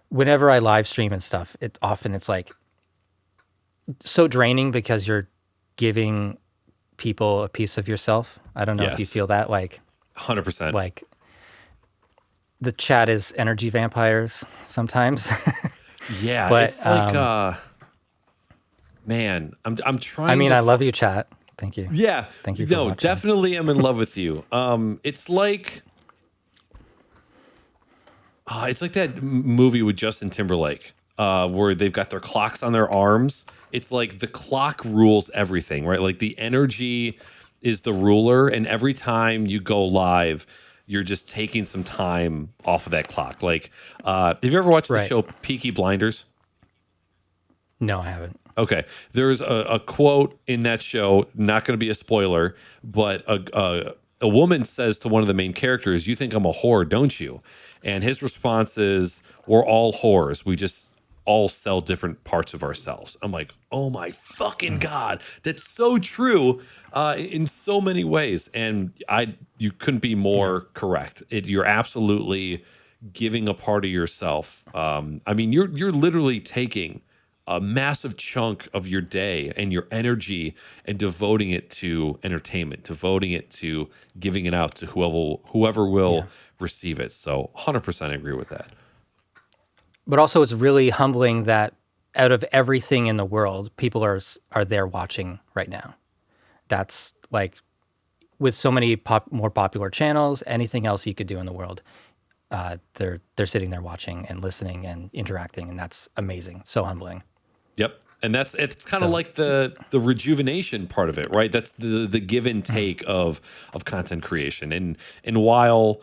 whenever I live stream and stuff, it's like so draining because you're giving people a piece of yourself. I don't know if you Yes. feel that, like 100%. like the chat is energy vampires sometimes. Yeah, But, it's like, man, I'm trying. I mean, to I love you, chat. Thank you. Yeah, Thank you for no, watching. definitely, I'm in love with you. It's like, it's like that movie with Justin Timberlake, where they've got their clocks on their arms. It's like the clock rules everything, right? Like the energy is the ruler, and every time you go live, you're just taking some time off of that clock. Like, have you ever watched the Right. show Peaky Blinders? No, I haven't. Okay, there's a quote in that show. Not going to be a spoiler, but a woman says to one of the main characters, "You think I'm a whore, don't you?" And his response is, "We're all whores. We just all sell different parts of ourselves." I'm like, "Oh my fucking god, that's so true in so many ways." And you couldn't be more correct. You're absolutely giving a part of yourself. I mean, you're literally taking a massive chunk of your day and your energy and devoting it to entertainment, devoting it to giving it out to whoever will receive it. So 100% agree with that. But also, it's really humbling that out of everything in the world, people are there watching right now. That's like with so many more popular channels, anything else you could do in the world, they're sitting there watching and listening and interacting, and that's amazing. So humbling. Yep. And it's kind of like the rejuvenation part of it, right? That's the give and take of content creation. And while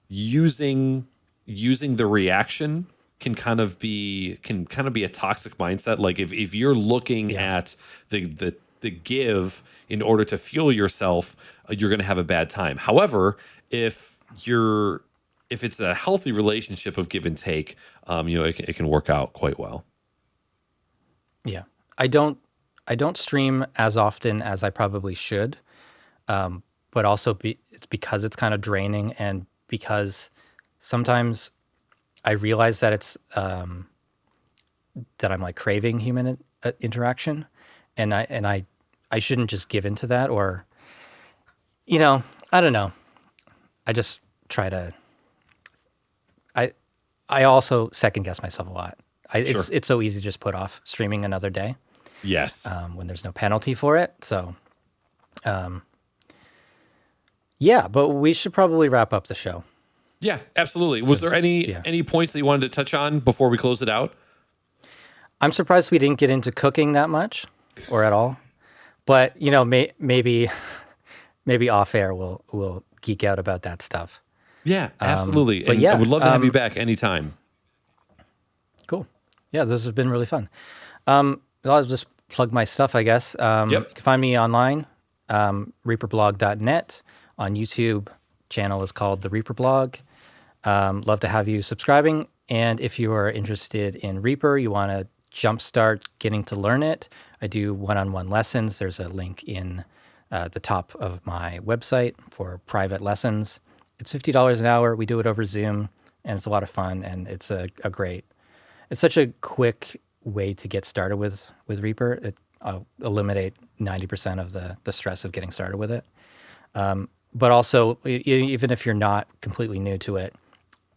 using the reaction can kind of be a toxic mindset. Like if you're looking at the give in order to fuel yourself, you're going to have a bad time. However, if it's a healthy relationship of give and take, it can work out quite well. Yeah, I don't stream as often as I probably should, but also it's because it's kind of draining, and because sometimes I realize that it's that I'm like craving human interaction, and I shouldn't just give into that, or I don't know. I just try to. I also second guess myself a lot. It's so easy to just put off streaming another day. Yes. When there's no penalty for it. So, yeah, but we should probably wrap up the show. Yeah, absolutely. Was there any points that you wanted to touch on before we close it out? I'm surprised we didn't get into cooking that much or at all. But, maybe off air we'll geek out about that stuff. Yeah, absolutely. but And yeah, I would love to have you back anytime. Cool. Yeah, this has been really fun. I'll just plug my stuff, I guess. You can find me online, ReaperBlog.net. On YouTube, channel is called The ReaperBlog. Love to have you subscribing. And if you are interested in Reaper, you want to jumpstart getting to learn it, I do one-on-one lessons. There's a link in the top of my website for private lessons. It's $50 an hour. We do it over Zoom, and it's a lot of fun, and it's it's such a quick way to get started with Reaper. I'll eliminate 90% of the stress of getting started with it. But also, even if you're not completely new to it,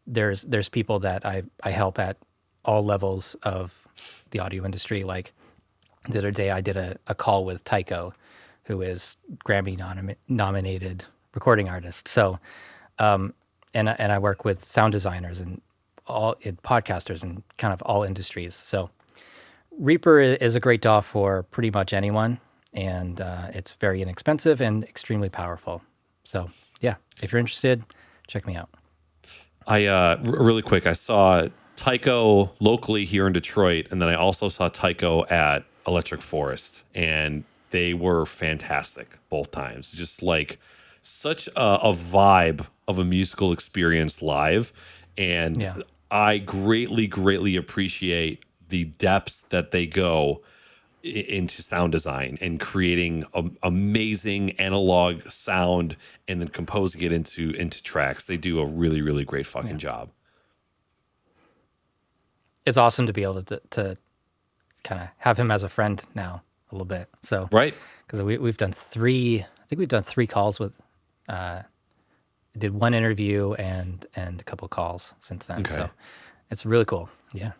there's people that I help at all levels of the audio industry. Like the other day, I did a call with Tycho, who is Grammy nominated recording artist. So, and I work with sound designers and podcasters and kind of all industries. So Reaper is a great DAW for pretty much anyone, and it's very inexpensive and extremely powerful. So yeah, if you're interested, check me out. Really quick, I saw Tycho locally here in Detroit, and then I also saw Tycho at Electric Forest, and they were fantastic both times. Just like such a vibe of a musical experience live, and Yeah. I greatly appreciate the depths that they go into sound design and creating amazing analog sound and then composing it into tracks. They do a really great fucking job. It's awesome to be able to kind of have him as a friend now a little bit. So Right. because we've done three, I think we've done 3 calls with. Did 1 interview and a couple calls since then. Okay. So it's really cool. Yeah.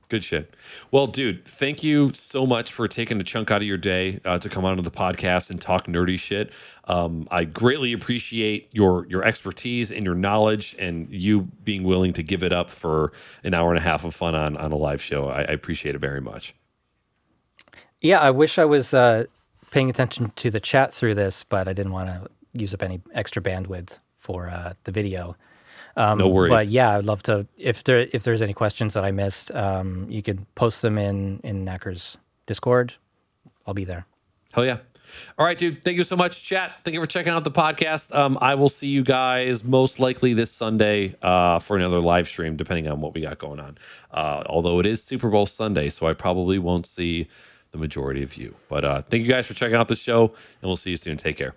Good shit. Well, dude, thank you so much for taking a chunk out of your day to come onto the podcast and talk nerdy shit. I greatly appreciate your expertise and your knowledge and you being willing to give it up for an hour and a half of fun on a live show. I appreciate it very much. Yeah, I wish I was paying attention to the chat through this, but I didn't want to use up any extra bandwidth for the video. No worries. But yeah, I'd love to. If there's any questions that I missed, you could post them in Knacker's Discord. I'll be there. Hell yeah. All right, dude. Thank you so much, chat. Thank you for checking out the podcast. I will see you guys most likely this Sunday for another live stream, depending on what we got going on. Although it is Super Bowl Sunday, so I probably won't see the majority of you. But thank you guys for checking out the show, and we'll see you soon. Take care.